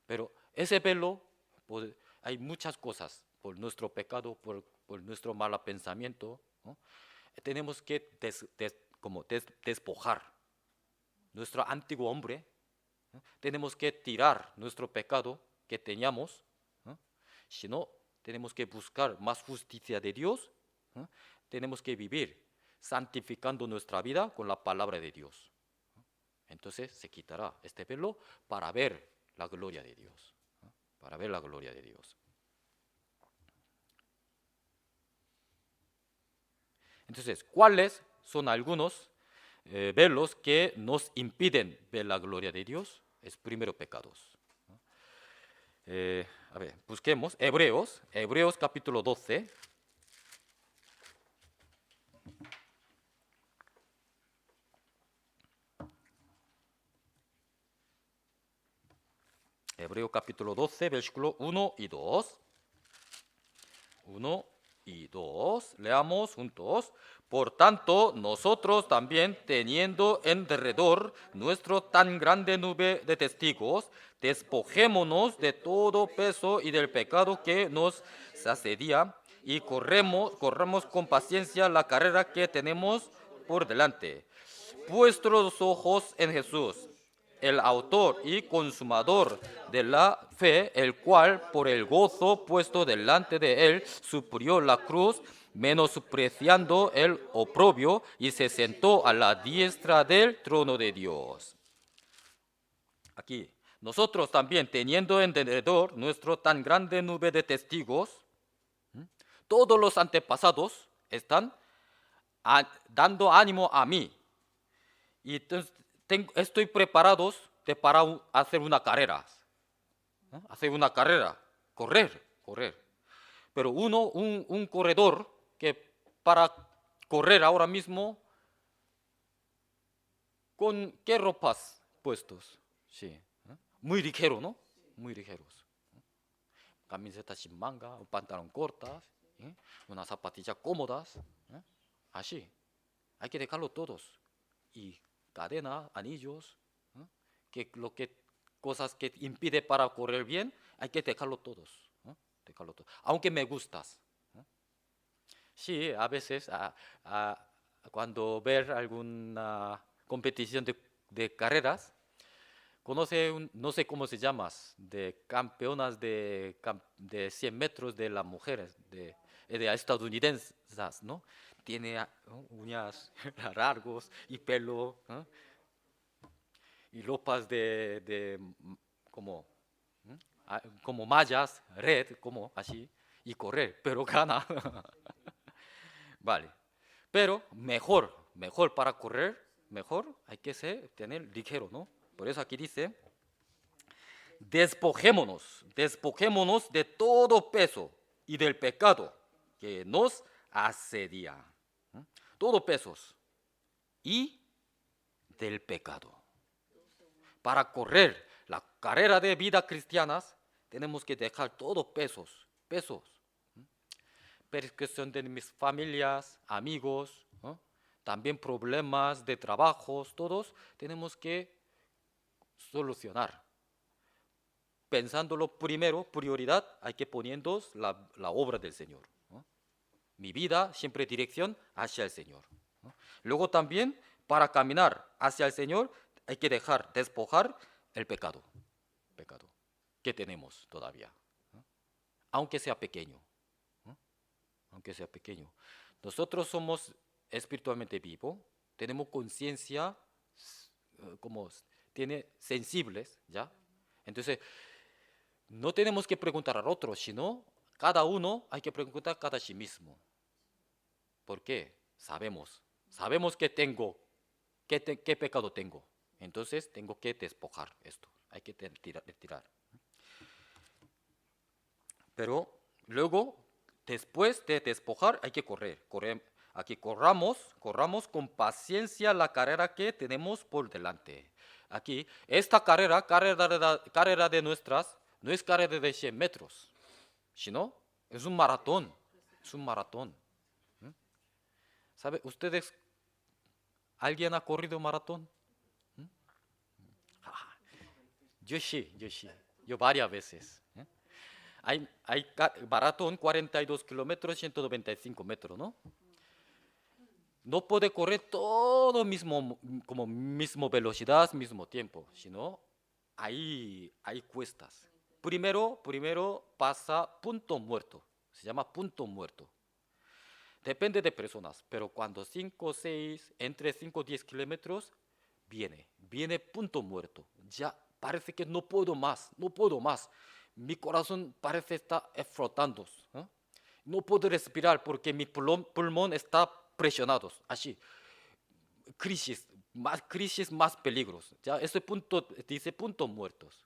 Pero ese velo, pues, hay muchas cosas por nuestro pecado, por nuestro mal pensamiento, ¿no? Tenemos que despojar nuestro antiguo hombre, ¿no? Tenemos que tirar nuestro pecado que teníamos, ¿no? Si no, tenemos que buscar más justicia de Dios, ¿no? Tenemos que vivir santificando nuestra vida con la palabra de Dios. Entonces se quitará este velo para ver la gloria de Dios, ¿no? Para ver la gloria de Dios. Entonces, ¿cuáles son algunos velos que nos impiden ver la gloria de Dios? Es primero pecados. A ver, busquemos Hebreos capítulo 12. Hebreos capítulo 12, versículo 1 y 2. 1 y 2. Leamos juntos. Por tanto, nosotros también, teniendo en derredor nuestro tan grande nube de testigos, despojémonos de todo peso y del pecado que nos asedia y corremos con paciencia la carrera que tenemos por delante. Puestos los ojos en Jesús, el autor y consumador de la fe, el cual por el gozo puesto delante de él sufrió la cruz, menospreciando el oprobio, y se sentó a la diestra del trono de Dios. Aquí, nosotros también, teniendo en derredor nuestro tan grande nube de testigos, todos los antepasados están dando ánimo a mí. Y entonces estoy preparado para hacer una carrera, ¿no? Hacer una carrera, correr. Pero un corredor que para correr ahora mismo, ¿con qué ropas puestos? Sí, ¿eh? Muy ligero, ¿no? Muy ligeros. Camiseta sin manga, un pantalón cortas, ¿eh? Unas zapatillas cómodas, ¿eh? Así. Hay que dejarlo todos. Y cadena, anillos, ¿eh? Cosas que impide para correr bien, hay que dejarlo todos. ¿Eh? Dejarlo todo. Aunque me gustas. ¿Eh? Sí, a veces cuando ver alguna competición de carreras, no sé cómo se llama, de campeonas de 100 metros de las mujeres, de estadounidenses, ¿no? Tiene uñas largos y pelo, ¿no? Y ropas como, como mallas, red, como así, y correr, pero gana. Vale. Pero mejor para correr, mejor hay que tener ligero, ¿no? Por eso aquí dice, despojémonos de todo peso y del pecado que nos asedia. ¿Mm? Todo pesos y del pecado. Para correr la carrera de vida cristianas, tenemos que dejar todos pesos. Persecución de mis familias, amigos, ¿no? También problemas de trabajos, todos tenemos que solucionar. Pensándolo primero, prioridad, hay que poniendo la obra del Señor, ¿no? Mi vida, siempre dirección hacia el Señor, ¿no? Luego también, para caminar hacia el Señor, hay que despojar el pecado que tenemos todavía, ¿no? Aunque sea pequeño, ¿no? Aunque sea pequeño. Nosotros somos espiritualmente vivos, tenemos conciencia, como tiene sensibles, ¿ya? Entonces, no tenemos que preguntar al otro, sino cada uno hay que preguntar cada sí mismo. ¿Por qué? Sabemos que tengo, qué pecado tengo. Entonces tengo que despojar esto, hay que retirar. Pero luego, después de despojar, hay que correr. Aquí corramos con paciencia la carrera que tenemos por delante. Aquí, esta carrera de nuestras, no es carrera de 100 metros, sino es un maratón. Es un maratón. ¿Mm? ¿Sabe? ¿Ustedes, alguien ha corrido maratón? ¿Mm? Ah, yo sí. Yo varias veces. ¿Eh? Hay maratón 42 kilómetros, 195 metros, ¿no? No puede correr todo mismo, como mismo velocidad, mismo tiempo, sino hay cuestas. Primero pasa punto muerto, se llama punto muerto. Depende de personas, pero cuando 5, 6, entre 5 y 10 kilómetros, viene punto muerto. Ya parece que no puedo más. Mi corazón parece estar flotando, ¿no? No puedo respirar porque mi pulmón está presionado, así. Crisis más peligros. Ya ese punto dice punto muertos.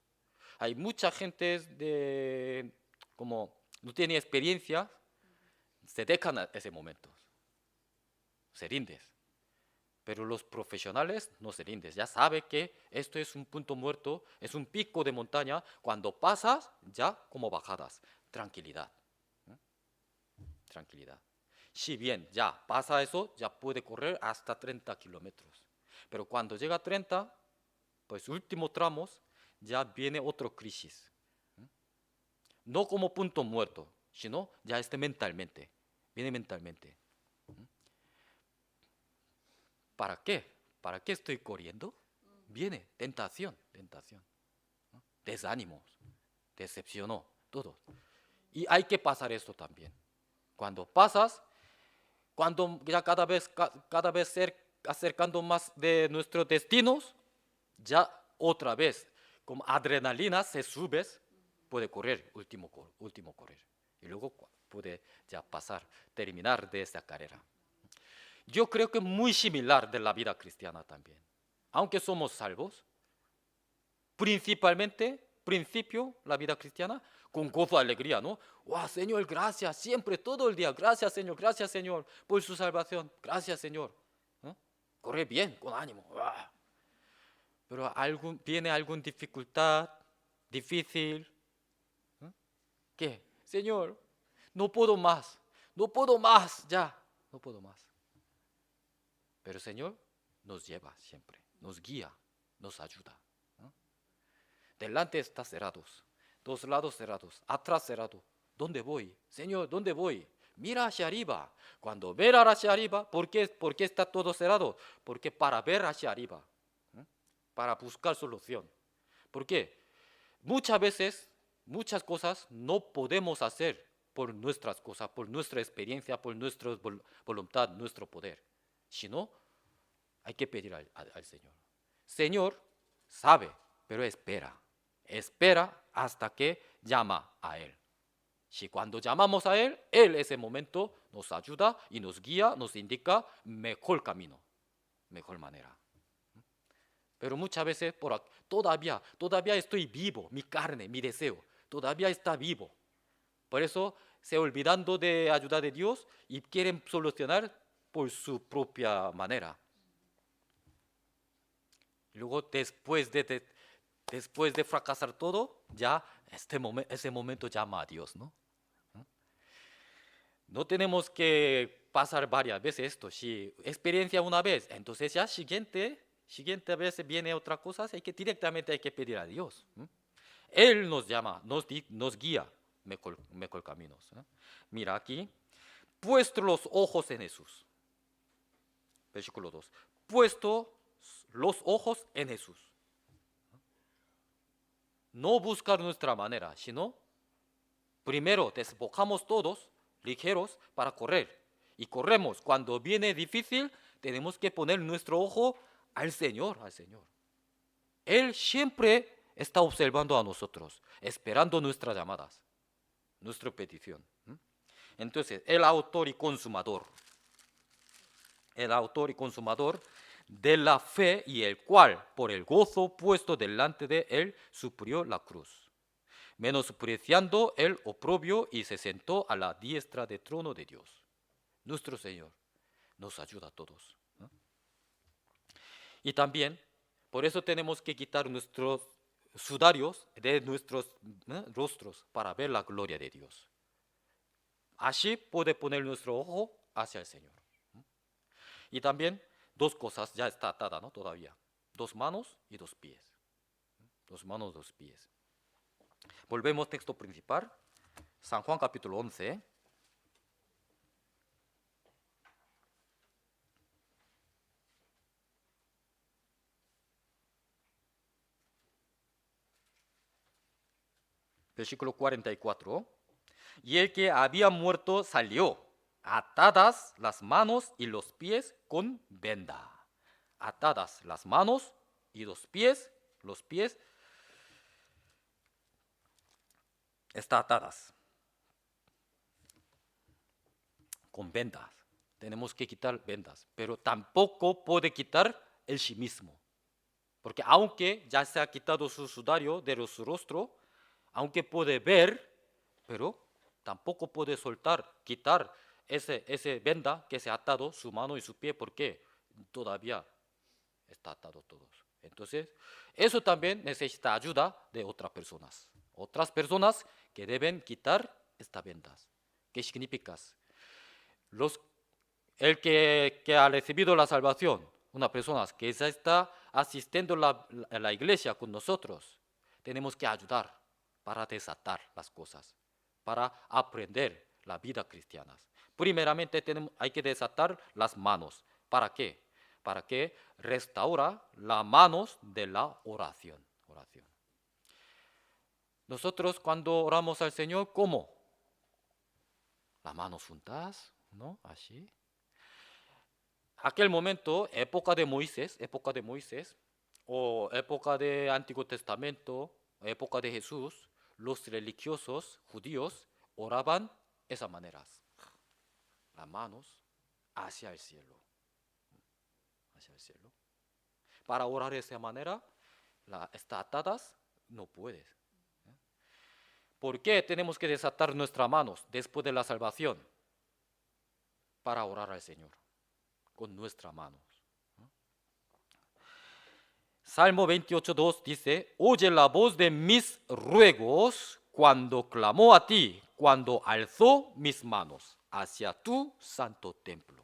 Hay mucha gente como no tiene experiencia, se dejan a ese momento, se rinden. Pero los profesionales no se rinden, ya saben que esto es un punto muerto, es un pico de montaña. Cuando pasas, ya como bajadas, tranquilidad, ¿eh? Tranquilidad. Si bien ya pasa eso, ya puede correr hasta 30 kilómetros. Pero cuando llega a 30, pues últimos tramos, ya viene otra crisis. ¿Eh? No como punto muerto, sino ya mentalmente, viene mentalmente. ¿Para qué? ¿Para qué estoy corriendo? Viene tentación, ¿no? Desánimos, decepcionó, todo. Y hay que pasar esto también. Cuando pasas, cuando ya cada vez acercando más de nuestros destinos, ya otra vez, como adrenalina se subes, puede correr, último correr. Y luego puede ya pasar, terminar de esta carrera. Yo creo que muy similar de la vida cristiana también. aunque somos salvos, principio, la vida cristiana, con gozo, alegría, ¿no? ¡Wow, Señor, gracias! Siempre, todo el día, gracias, Señor, por su salvación, gracias, Señor. ¿No? Corre bien, con ánimo. ¡Wow! Pero viene alguna dificultad, difícil, ¿no? ¿Qué? Señor, no puedo más, ya, no puedo más. Pero Señor nos lleva siempre, nos guía, nos ayuda. ¿No? Delante está cerrados, dos lados cerrados, atrás cerrado. ¿Dónde voy? Señor, ¿dónde voy? Mira hacia arriba. Cuando ver hacia arriba, ¿por qué está todo cerrado? Porque para ver hacia arriba, ¿no? Para buscar solución. ¿Por qué? Muchas veces, muchas cosas no podemos hacer por nuestras cosas, por nuestra experiencia, por nuestra voluntad, nuestro poder. Sino, hay que pedir al Señor. Señor sabe, pero espera. Espera hasta que llama a Él. Si cuando llamamos a Él, Él ese momento nos ayuda y nos guía, nos indica mejor camino, mejor manera. Pero muchas veces todavía estoy vivo, mi carne, mi deseo, todavía está vivo. Por eso se olvidando de ayuda de Dios y quieren solucionar por su propia manera. Y luego después de fracasar todo, ya ese momento llama a Dios, ¿no? No tenemos que pasar varias veces esto. Si experiencia una vez, entonces ya siguiente vez viene otra cosa, directamente hay que pedir a Dios. Él nos llama, nos guía mejor caminos. Mira aquí, puesto los ojos en Jesús. Versículo 2. Puesto los ojos en Jesús. No buscar nuestra manera, sino primero despojamos todos ligeros para correr. Y corremos. Cuando viene difícil, tenemos que poner nuestro ojo al Señor, Él siempre está observando a nosotros, esperando nuestras llamadas, nuestra petición. Entonces, el autor y consumador de la fe y el cual, por el gozo puesto delante de él, sufrió la cruz, menospreciando el oprobio y se sentó a la diestra del trono de Dios. Nuestro Señor nos ayuda a todos. Y también, por eso tenemos que quitar nuestros sudarios de nuestros rostros para ver la gloria de Dios. Así puede poner nuestro ojo hacia el Señor. Y también dos cosas, ya está atada, ¿no? Todavía. 2 manos y 2 pies. 2 manos, 2 pies. Volvemos texto principal. San Juan capítulo 11. Versículo 44. Y el que había muerto salió, atadas las manos y los pies con venda. Atadas las manos y los pies están atadas con vendas. Tenemos que quitar vendas, pero tampoco puede quitar el sí mismo. Porque aunque ya se ha quitado su sudario de su rostro, aunque puede ver, pero tampoco puede quitar ese venda que se ha atado su mano y su pie, porque todavía está atado todos. Entonces, eso también necesita ayuda de otras personas que deben quitar estas vendas. ¿Qué significa? El que ha recibido la salvación, una persona que ya está asistiendo a la iglesia con nosotros, tenemos que ayudar para desatar las cosas, para aprender la vida cristiana. Primeramente hay que desatar las manos. ¿Para qué? Para que restaura las manos de la oración. Nosotros cuando oramos al Señor, ¿cómo? Las manos juntas, ¿no? Así. Aquel momento, época de Moisés, o época de Antiguo Testamento, época de Jesús, los religiosos judíos oraban esas maneras, las manos hacia el cielo, para orar de esa manera, está atadas, no puedes. ¿Por qué tenemos que desatar nuestras manos después de la salvación? Para orar al Señor, con nuestras manos. Salmo 28:2 dice, oye la voz de mis ruegos cuando clamó a ti, cuando alzó mis manos hacia tu santo templo.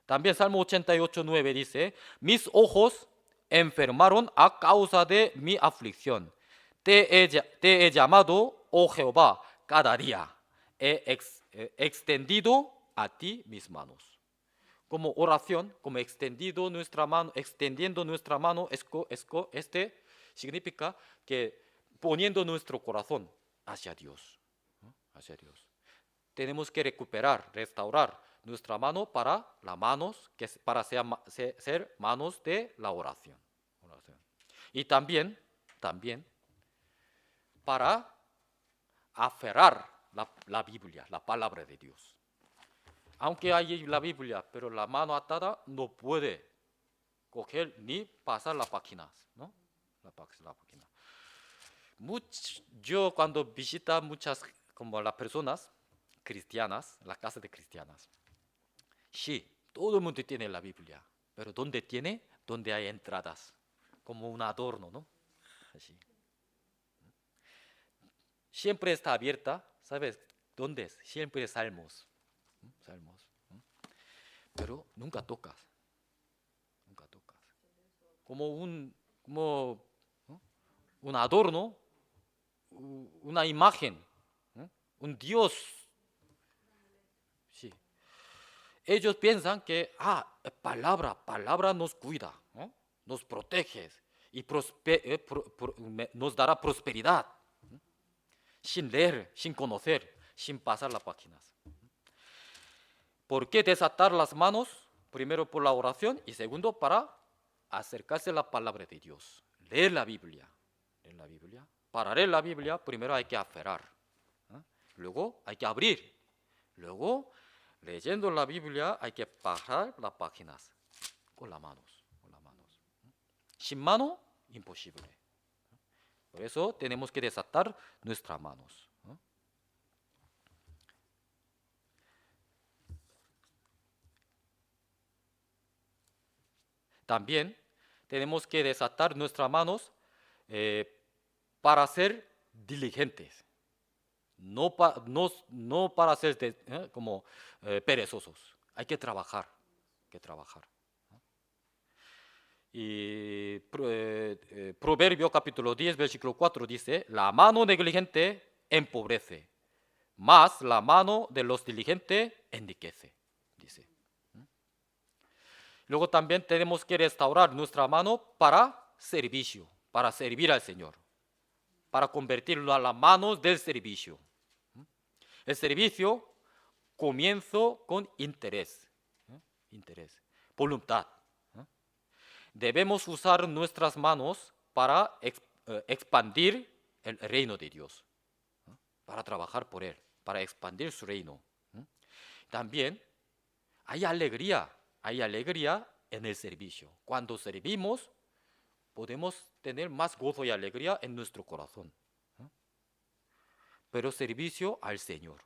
También Salmo 88:9 dice, mis ojos enfermaron a causa de mi aflicción. Te he llamado, oh Jehová, cada día. He extendido a ti mis manos. Como oración, como extendiendo nuestra mano, este significa que poniendo nuestro corazón hacia Dios, ¿no? Hacia Dios. Tenemos que recuperar, restaurar nuestra mano para las manos, para ser manos de la oración. Y también para aferrar la Biblia, la palabra de Dios. Aunque hay la Biblia, pero la mano atada no puede coger ni pasar las páginas, ¿no? La página. Yo cuando visito muchas, como las personas cristianas, las casas de cristianas, sí, todo el mundo tiene la Biblia, pero ¿dónde tiene? Donde hay entradas, como un adorno, ¿no? Así. Siempre está abierta, ¿sabes? ¿Dónde es? Siempre salmos. Salmos. Pero nunca tocas. Como un adorno, una imagen, un Dios. Sí. Ellos piensan que palabra nos cuida, ¿no? Nos protege y nos dará prosperidad. Sin leer, sin conocer, sin pasar las páginas. ¿Por qué desatar las manos? Primero por la oración y segundo para acercarse a la palabra de Dios. Leer la Biblia. Para leer la Biblia primero hay que aferrar. Luego hay que abrir. Luego, leyendo la Biblia hay que pasar las páginas con las manos. Sin mano, imposible. Por eso tenemos que desatar nuestras manos. También tenemos que desatar nuestras manos para ser diligentes, no para ser perezosos. Hay que trabajar. Y Proverbio capítulo 10, versículo 4 dice, la mano negligente empobrece, mas la mano de los diligentes enriquece, dice. Luego también tenemos que restaurar nuestra mano para servicio, para servir al Señor, para convertirlo a las manos del servicio. El servicio comienza con interés, voluntad. Debemos usar nuestras manos para expandir el reino de Dios, para trabajar por Él, para expandir su reino. También hay alegría en el servicio. Cuando servimos, podemos tener más gozo y alegría en nuestro corazón. Pero servicio al Señor.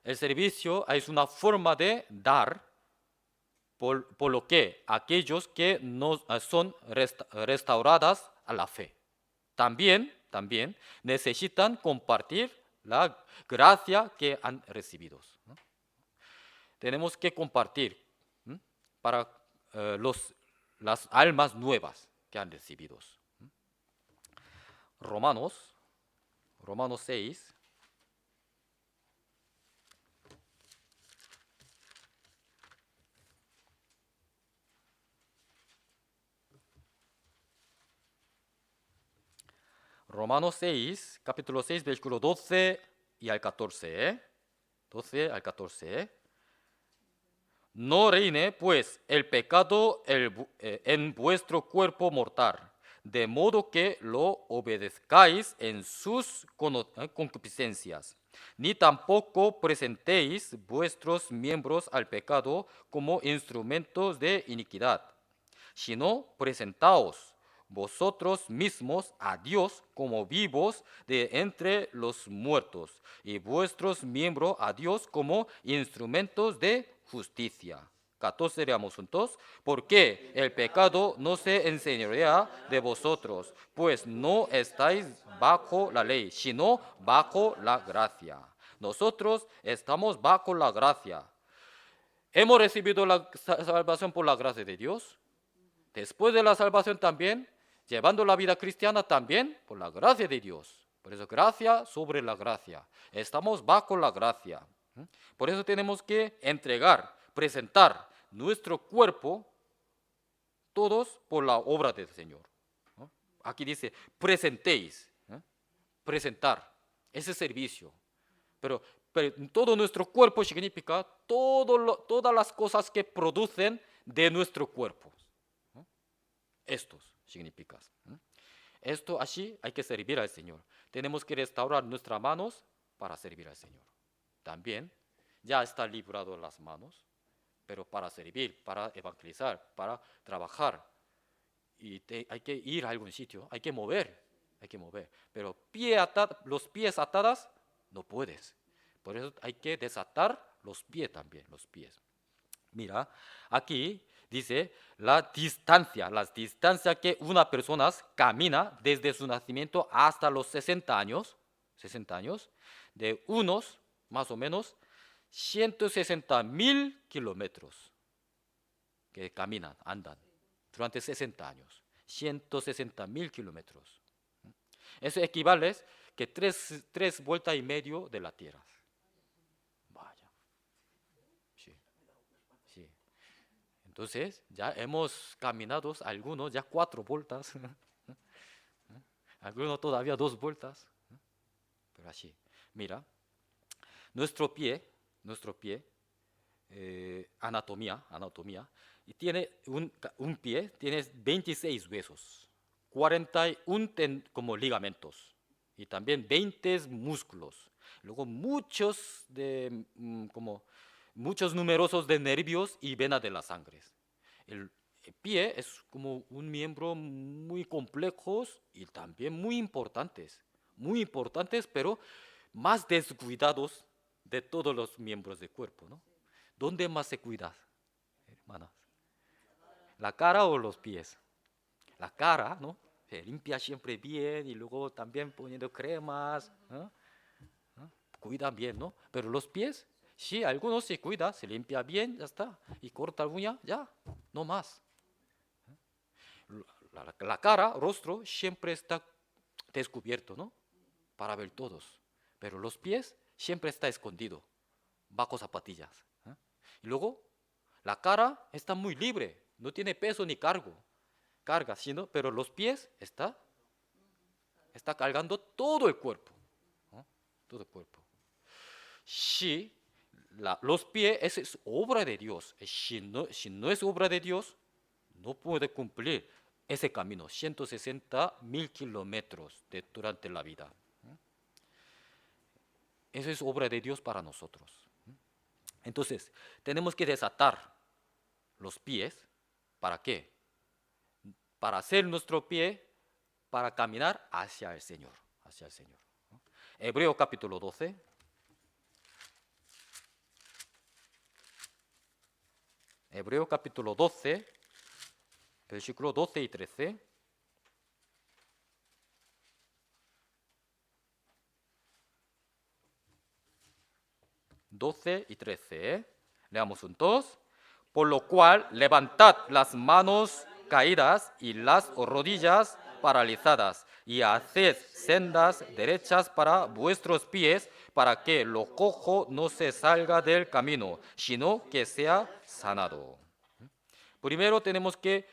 El servicio es una forma de dar, por lo que aquellos que no son restauradas a la fe. También necesitan compartir la gracia que han recibido. Tenemos que compartir para las almas nuevas que han recibido. Romanos 6. Romanos 6, capítulo 6, versículo 12 y al 14. 12 al 14. No reine, pues, el pecado en vuestro cuerpo mortal, de modo que lo obedezcáis en sus concupiscencias. Ni tampoco presentéis vuestros miembros al pecado como instrumentos de iniquidad, sino presentaos vosotros mismos a Dios como vivos de entre los muertos, y vuestros miembros a Dios como instrumentos de justicia. 14 leamos juntos. Porque el pecado no se enseñorea de vosotros, pues no estáis bajo la ley, sino bajo la gracia. Nosotros estamos bajo la gracia. Hemos recibido la salvación por la gracia de Dios. Después de la salvación también, llevando la vida cristiana también por la gracia de Dios. Por eso gracia sobre la gracia. Estamos bajo la gracia. Por eso tenemos que entregar, presentar nuestro cuerpo todos por la obra del Señor. Aquí dice, presentéis, presentar, ese servicio. Pero todo nuestro cuerpo significa todas las cosas que producen de nuestro cuerpo. Estos significan. Esto así hay que servir al Señor. Tenemos que restaurar nuestras manos para servir al Señor. También ya está librado las manos, pero para servir, para evangelizar, para trabajar. Y hay que ir a algún sitio, hay que mover. Pero los pies atadas no puedes. Por eso hay que desatar los pies también, los pies. Mira, aquí dice las distancias que una persona camina desde su nacimiento hasta los 60 años, de unos más o menos 160.000 kilómetros que caminan, andan durante 60 años, 160.000 kilómetros. Eso equivale que tres vueltas y medio de la Tierra. Vaya. Sí. Entonces, ya hemos caminado algunos, ya 4 vueltas, algunos todavía 2 vueltas, pero así. Mira, nuestro pie, anatomía, y tiene un pie, tiene 26 huesos, 41 como ligamentos, y también 20 músculos, luego muchos numerosos de nervios y venas de la sangre. El pie es como un miembro muy complejo y también muy importantes, pero más descuidados de todos los miembros del cuerpo, ¿no? ¿Dónde más se cuida, hermanas? ¿La cara o los pies? La cara, ¿no? Se limpia siempre bien y luego también poniendo cremas, ¿no? Cuidan bien, ¿no? Pero los pies, sí, algunos se cuidan, se limpia bien, ya está, y corta la uña, ya, no más. La cara, rostro, siempre está descubierto, ¿no? Para ver todos. Pero los pies siempre está escondido, bajo zapatillas. Y luego, la cara está muy libre, no tiene peso ni carga, sino, pero los pies está cargando todo el cuerpo, ¿no? Todo el cuerpo. Si los pies es obra de Dios, si no es obra de Dios, no puede cumplir ese camino, 160.000 kilómetros durante la vida. Eso es obra de Dios para nosotros. Entonces, tenemos que desatar los pies. ¿Para qué? Para hacer nuestro pie, para caminar hacia el Señor. Hebreo capítulo 12. Hebreo capítulo 12, versículo 12 y 13. Leamos juntos. Por lo cual, levantad las manos caídas y las rodillas paralizadas, y haced sendas derechas para vuestros pies, para que lo cojo no se salga del camino, sino que sea sanado. Primero tenemos que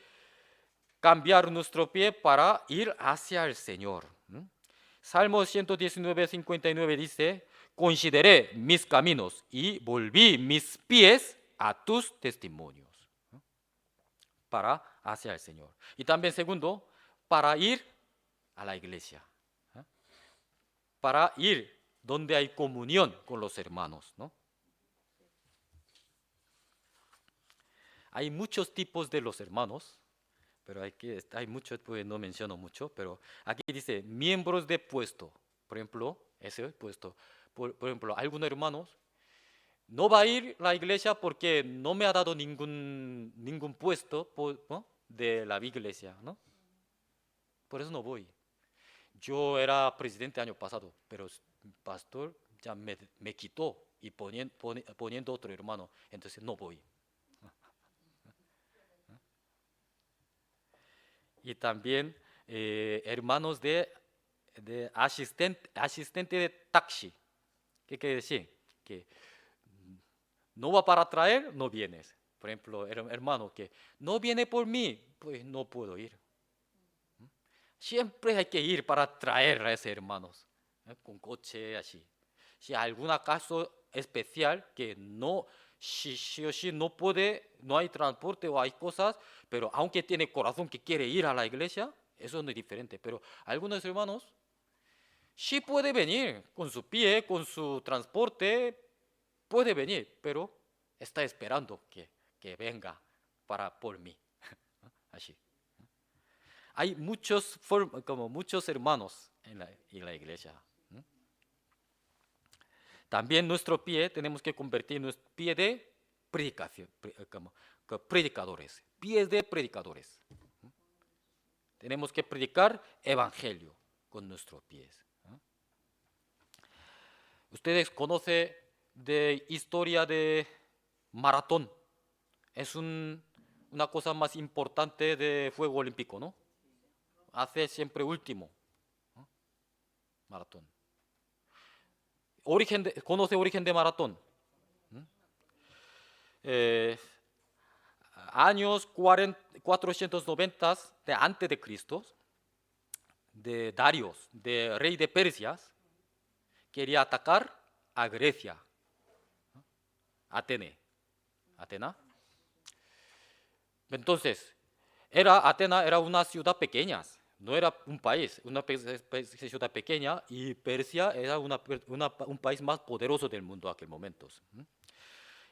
cambiar nuestro pie para ir hacia el Señor. Salmo 119, 59 dice: consideré mis caminos y volví mis pies a tus testimonios. Para hacia el Señor. Y también segundo, para ir a la iglesia, para ir donde hay comunión con los hermanos, ¿no? Hay muchos tipos de los hermanos, pero hay muchos, pues no menciono mucho, pero aquí dice miembros de puesto. Por ejemplo, ese puesto. Por ejemplo, algunos hermanos no va a ir a la iglesia porque no me ha dado ningún puesto ¿no? de la iglesia, ¿no? Por eso no voy. Yo era presidente año pasado, pero el pastor ya me quitó y poniendo otro hermano, entonces no voy. Y también hermanos de asistente de taxi. ¿Qué quiere decir? Que no va para traer, no vienes. Por ejemplo, hermano que no viene por mí, pues no puedo ir. Siempre hay que ir para traer a esos hermanos, con coche, así. Si hay algún caso especial que no, si o si no puede, no hay transporte o hay cosas, pero aunque tiene corazón que quiere ir a la iglesia, eso no es diferente. Pero algunos hermanos sí puede venir con su pie, con su transporte, puede venir, pero está esperando que venga por mí, así. Hay como muchos hermanos en la iglesia. También nuestro pie tenemos que convertir nuestro pie de predicación, como predicadores, pies de predicadores. Tenemos que predicar evangelio con nuestros pies. Ustedes conocen de historia de maratón. Es una cosa más importante de fuego olímpico, ¿no? Hace siempre último, ¿no? Maratón. ¿Conoce origen de maratón? Años 490 de antes de Cristo, de Darius, de rey de Persia, quería atacar a Grecia, Atena. Entonces, Atena era una ciudad pequeña, no era un país, una ciudad pequeña, y Persia era un país más poderoso del mundo en aquel momento.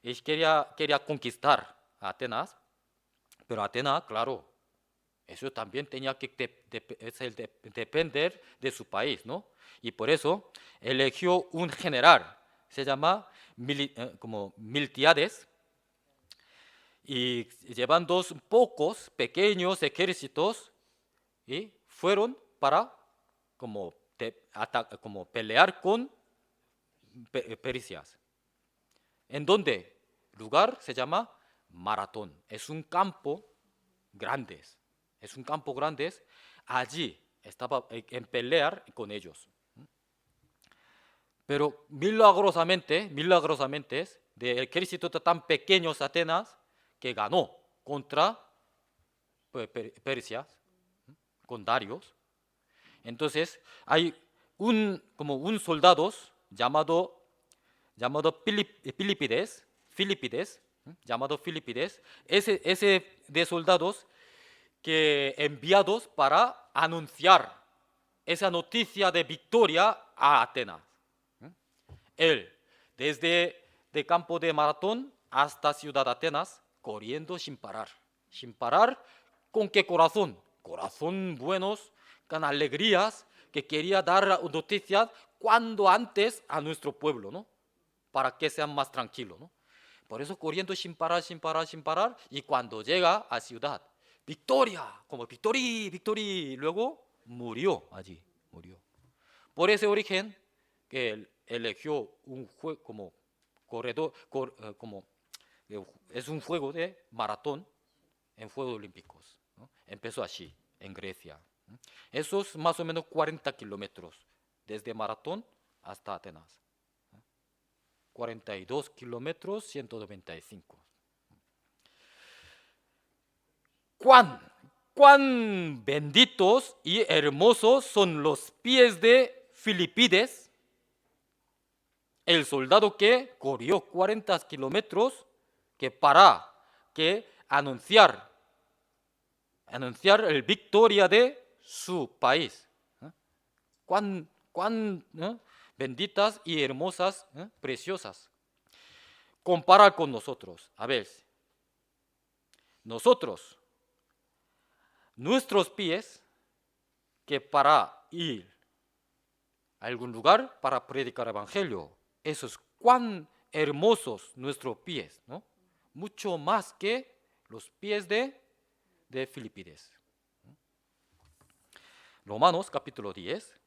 Y quería conquistar a Atenas, pero Atenas, claro, eso también tenía que depender de su país, ¿no? Y por eso eligió un general, se llama como Miltiades, y llevando pocos pequeños ejércitos y fueron para como pelear con Persias. ¿En dónde? Lugar se llama Maratón. Es un campo grande. Es un campo grande. Allí estaba en pelear con ellos. Pero milagrosamente, del ejército tan pequeños Atenas que ganó contra Persia, con Darius. Entonces hay como un soldado llamado Filipides, ese de soldados que enviados para anunciar esa noticia de victoria a Atenas. Él, desde el campo de Maratón hasta Ciudad Atenas, corriendo sin parar. Sin parar, ¿con qué corazón? Corazón buenos, con alegrías, que quería dar noticias cuando antes a nuestro pueblo, ¿no? Para que sean más tranquilos, ¿no? Por eso corriendo sin parar, y cuando llega a ciudad, victoria, como victoria, luego murió allí, murió. Por ese origen que él eligió un juego como corredor, es un juego de maratón en Juegos Olímpicos, ¿no? Empezó así, en Grecia. Eso es más o menos 40 kilómetros, desde Maratón hasta Atenas. 42 kilómetros, 195. Cuán benditos y hermosos son los pies de Filipides, el soldado que corrió 40 kilómetros que anunciar la victoria de su país. Cuán benditas y hermosas, preciosas. Compara con nosotros. A ver, nosotros, nuestros pies, que para ir a algún lugar para predicar el evangelio, eso es cuán hermosos nuestros pies, ¿no? Mucho más que los pies de Filipides. Romanos capítulo 10.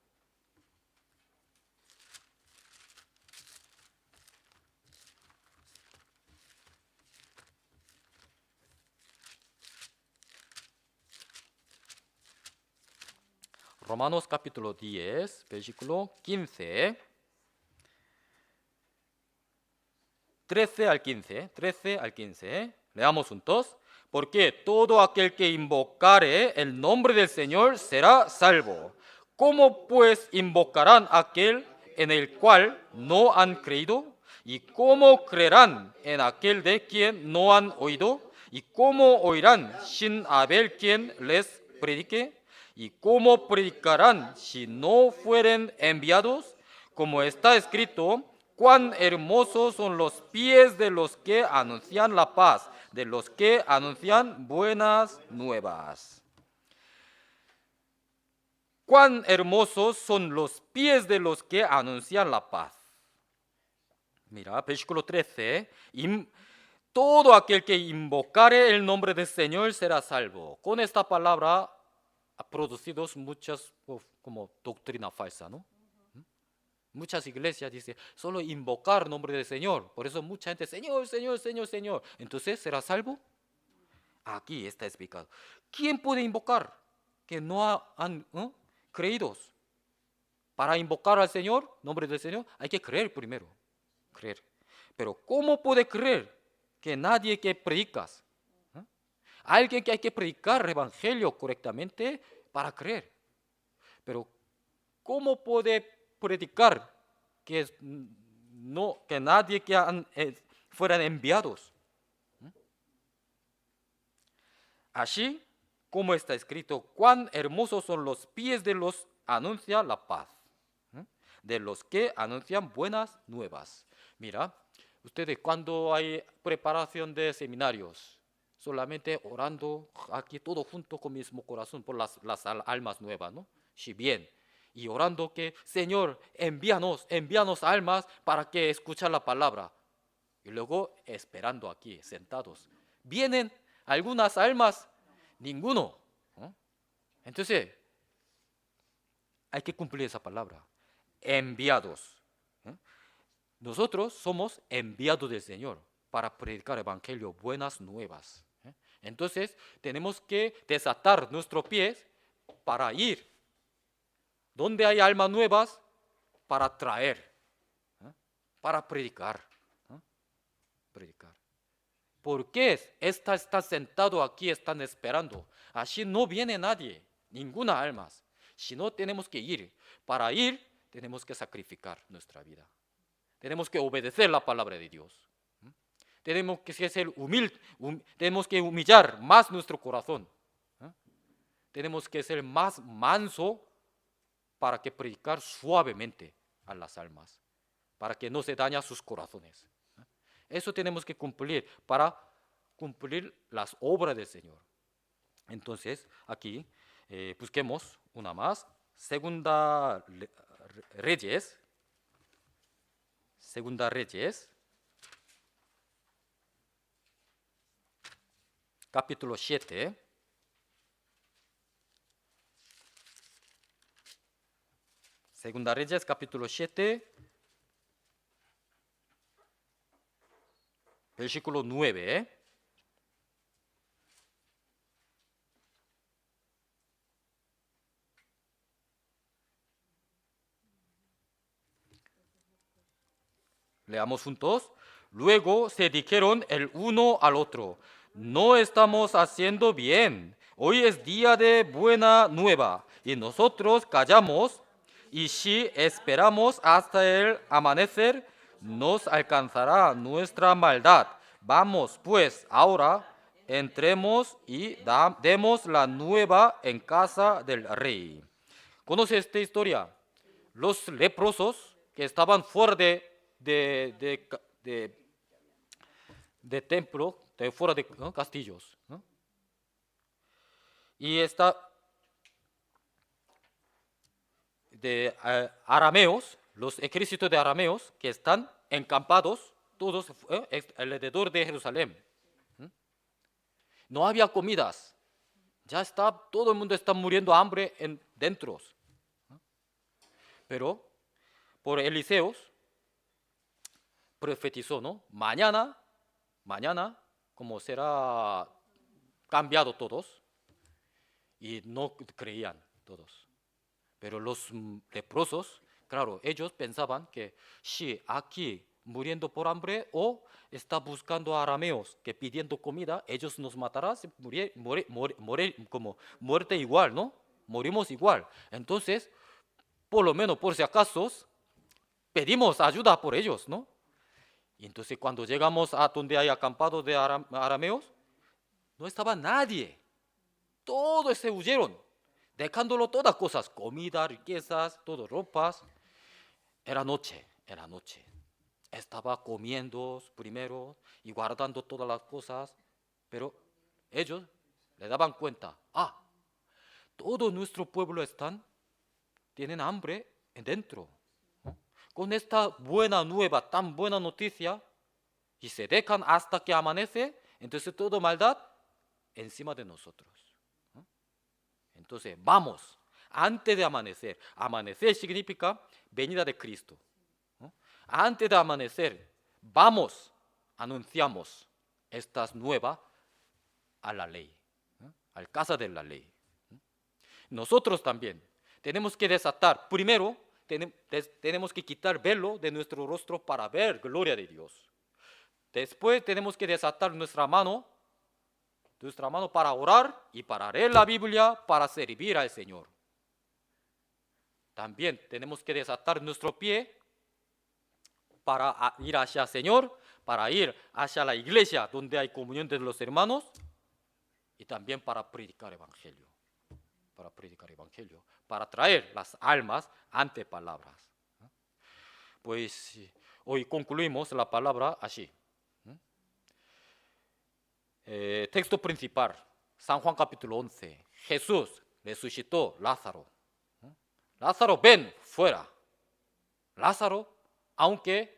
Romanos capítulo 10, versículo 15. 13 al 15, 13 al 15. Leamos juntos. Porque todo aquel que invocare el nombre del Señor será salvo. ¿Cómo pues invocarán a aquel en el cual no han creído? ¿Y cómo creerán en aquel de quien no han oído? ¿Y cómo oirán sin haber quien les predique? ¿Y cómo predicarán si no fueren enviados? Como está escrito, cuán hermosos son los pies de los que anuncian la paz, de los que anuncian buenas nuevas. Cuán hermosos son los pies de los que anuncian la paz. Mira, versículo 13. Todo aquel que invocare el nombre del Señor será salvo. Con esta palabra ha producido muchas como doctrina falsa, ¿no? Muchas iglesias dicen, solo invocar el nombre del Señor. Por eso mucha gente, Señor, Señor, Señor, Señor. Entonces, ¿será salvo? Aquí está explicado. ¿Quién puede invocar que no han creído? Para invocar al Señor, nombre del Señor, hay que creer primero. Creer. Pero ¿cómo puede creer que nadie que predicas? Alguien que hay que predicar el evangelio correctamente para creer. Pero ¿cómo puede predicar que nadie que fueran enviados? Así como está escrito, cuán hermosos son los pies de los que anuncian la paz, de los que anuncian buenas nuevas. Mira, ustedes cuando hay preparación de seminarios, solamente orando aquí todo junto con mismo corazón por las almas nuevas, ¿no? Si bien, y orando que, Señor, envíanos almas para que escuchen la palabra. Y luego esperando aquí, sentados. Vienen algunas almas, ninguno. Entonces, hay que cumplir esa palabra. Enviados. Nosotros somos enviados del Señor para predicar el evangelio, buenas nuevas. Entonces, tenemos que desatar nuestros pies para ir. Donde hay almas nuevas, para traer, para predicar. ¿Por qué está sentado aquí, están esperando? Así no viene nadie, ninguna alma. Si no, tenemos que ir. Para ir, tenemos que sacrificar nuestra vida. Tenemos que obedecer la palabra de Dios. Tenemos que ser humildes, tenemos que humillar más nuestro corazón. Tenemos que ser más manso para que predicar suavemente a las almas, para que no se dañen sus corazones. Eso tenemos que cumplir para cumplir las obras del Señor. Entonces, aquí busquemos una más. Segunda Reyes, capítulo 7. Segunda Reyes, capítulo 7, versículo 9. Leamos juntos. Luego se dijeron el uno al otro, no estamos haciendo bien. Hoy es día de buena nueva y nosotros callamos. Y si esperamos hasta el amanecer, nos alcanzará nuestra maldad. Vamos, pues, ahora entremos y demos la nueva en casa del rey. ¿Conoce esta historia? Los leprosos que estaban fuera de templo, fuera de, ¿no?, castillos, ¿no? Y está de arameos, los ejércitos de arameos que están encampados todos alrededor de Jerusalén. No había comidas, ya está, todo el mundo está muriendo de hambre dentro. Pero por Eliseos profetizó, ¿no? Mañana, como será cambiado todos, y no creían todos. Pero los leprosos, claro, ellos pensaban que si aquí muriendo por hambre o está buscando a arameos que pidiendo comida, ellos nos matarán, como muerte igual, ¿no? Morimos igual. Entonces, por lo menos por si acaso, pedimos ayuda por ellos, ¿no? Y entonces cuando llegamos a donde hay acampado de arameos, no estaba nadie. Todos se huyeron, dejándolo todas cosas, comida, riquezas, todo, ropas. Era noche. Estaba comiendo primero y guardando todas las cosas, pero ellos le daban cuenta, todo nuestro pueblo tienen hambre dentro, ¿no? Con esta buena nueva, tan buena noticia, y se dejan hasta que amanece, entonces toda maldad encima de nosotros. Entonces, vamos, antes de amanecer. Amanecer significa venida de Cristo. Antes de amanecer, vamos, anunciamos estas nuevas a la ley, al casa de la ley. Nosotros también tenemos que desatar. Primero, tenemos que quitar velo de nuestro rostro para ver gloria de Dios. Después tenemos que desatar nuestra mano para orar y para leer la Biblia, para servir al Señor. También tenemos que desatar nuestro pie para ir hacia el Señor, para ir hacia la iglesia donde hay comunión de los hermanos y también para predicar evangelio. Para traer las almas ante palabras. Pues hoy concluimos la palabra así. Texto principal, San Juan capítulo 11. Jesús resucitó Lázaro. Lázaro, ven fuera. Lázaro, aunque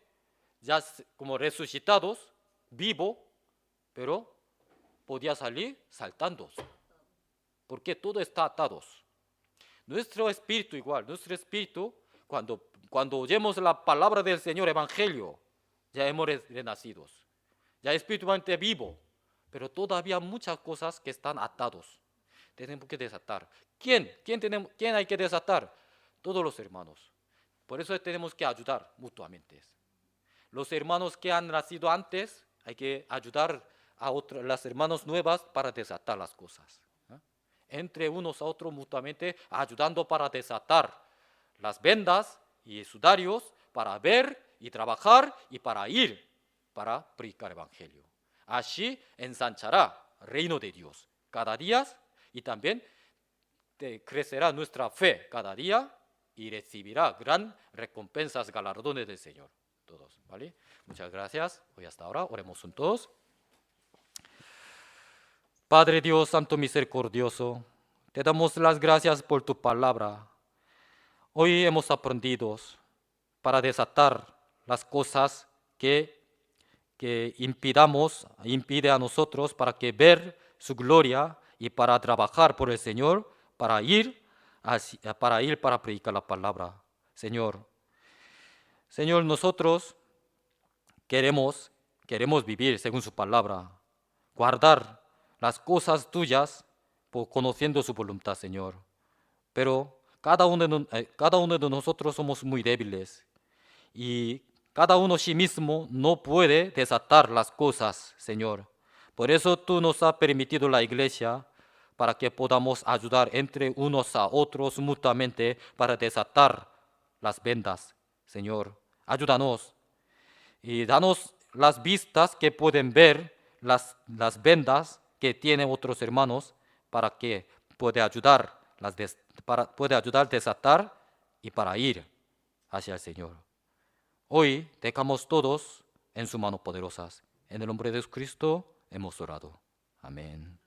ya como resucitados, vivo, pero podía salir saltando. Porque todo está atado. Nuestro espíritu igual, cuando oyemos la palabra del Señor, evangelio, ya hemos renacido. Ya espiritualmente vivo, pero todavía muchas cosas que están atados. Tenemos que desatar. ¿Quién hay que desatar? Todos los hermanos. Por eso tenemos que ayudar mutuamente. Los hermanos que han nacido antes, hay que ayudar a las hermanas nuevas para desatar las cosas. Entre unos a otros mutuamente, ayudando para desatar las vendas y sudarios, para ver y trabajar y para ir, para predicar evangelio. Así ensanchará el reino de Dios cada día y también crecerá nuestra fe cada día y recibirá gran recompensas, galardones del Señor. Todos, ¿vale? Muchas gracias. Hoy hasta ahora, oremos juntos. Padre Dios Santo Misericordioso, te damos las gracias por tu palabra. Hoy hemos aprendido para desatar las cosas que impide a nosotros para que ver su gloria y para trabajar por el Señor, para ir para predicar la palabra. Señor, nosotros queremos vivir según su palabra, guardar las cosas tuyas, conociendo su voluntad, Señor. Pero cada uno de nosotros somos muy débiles y cada uno sí mismo no puede desatar las cosas, Señor. Por eso tú nos has permitido la iglesia para que podamos ayudar entre unos a otros mutuamente para desatar las vendas, Señor. Ayúdanos y danos las vistas que pueden ver las vendas que tiene otros hermanos para que pueda ayudar puede ayudar a desatar y para ir hacia el Señor. Hoy dejamos todos en sus manos poderosas. En el nombre de Jesucristo hemos orado. Amén.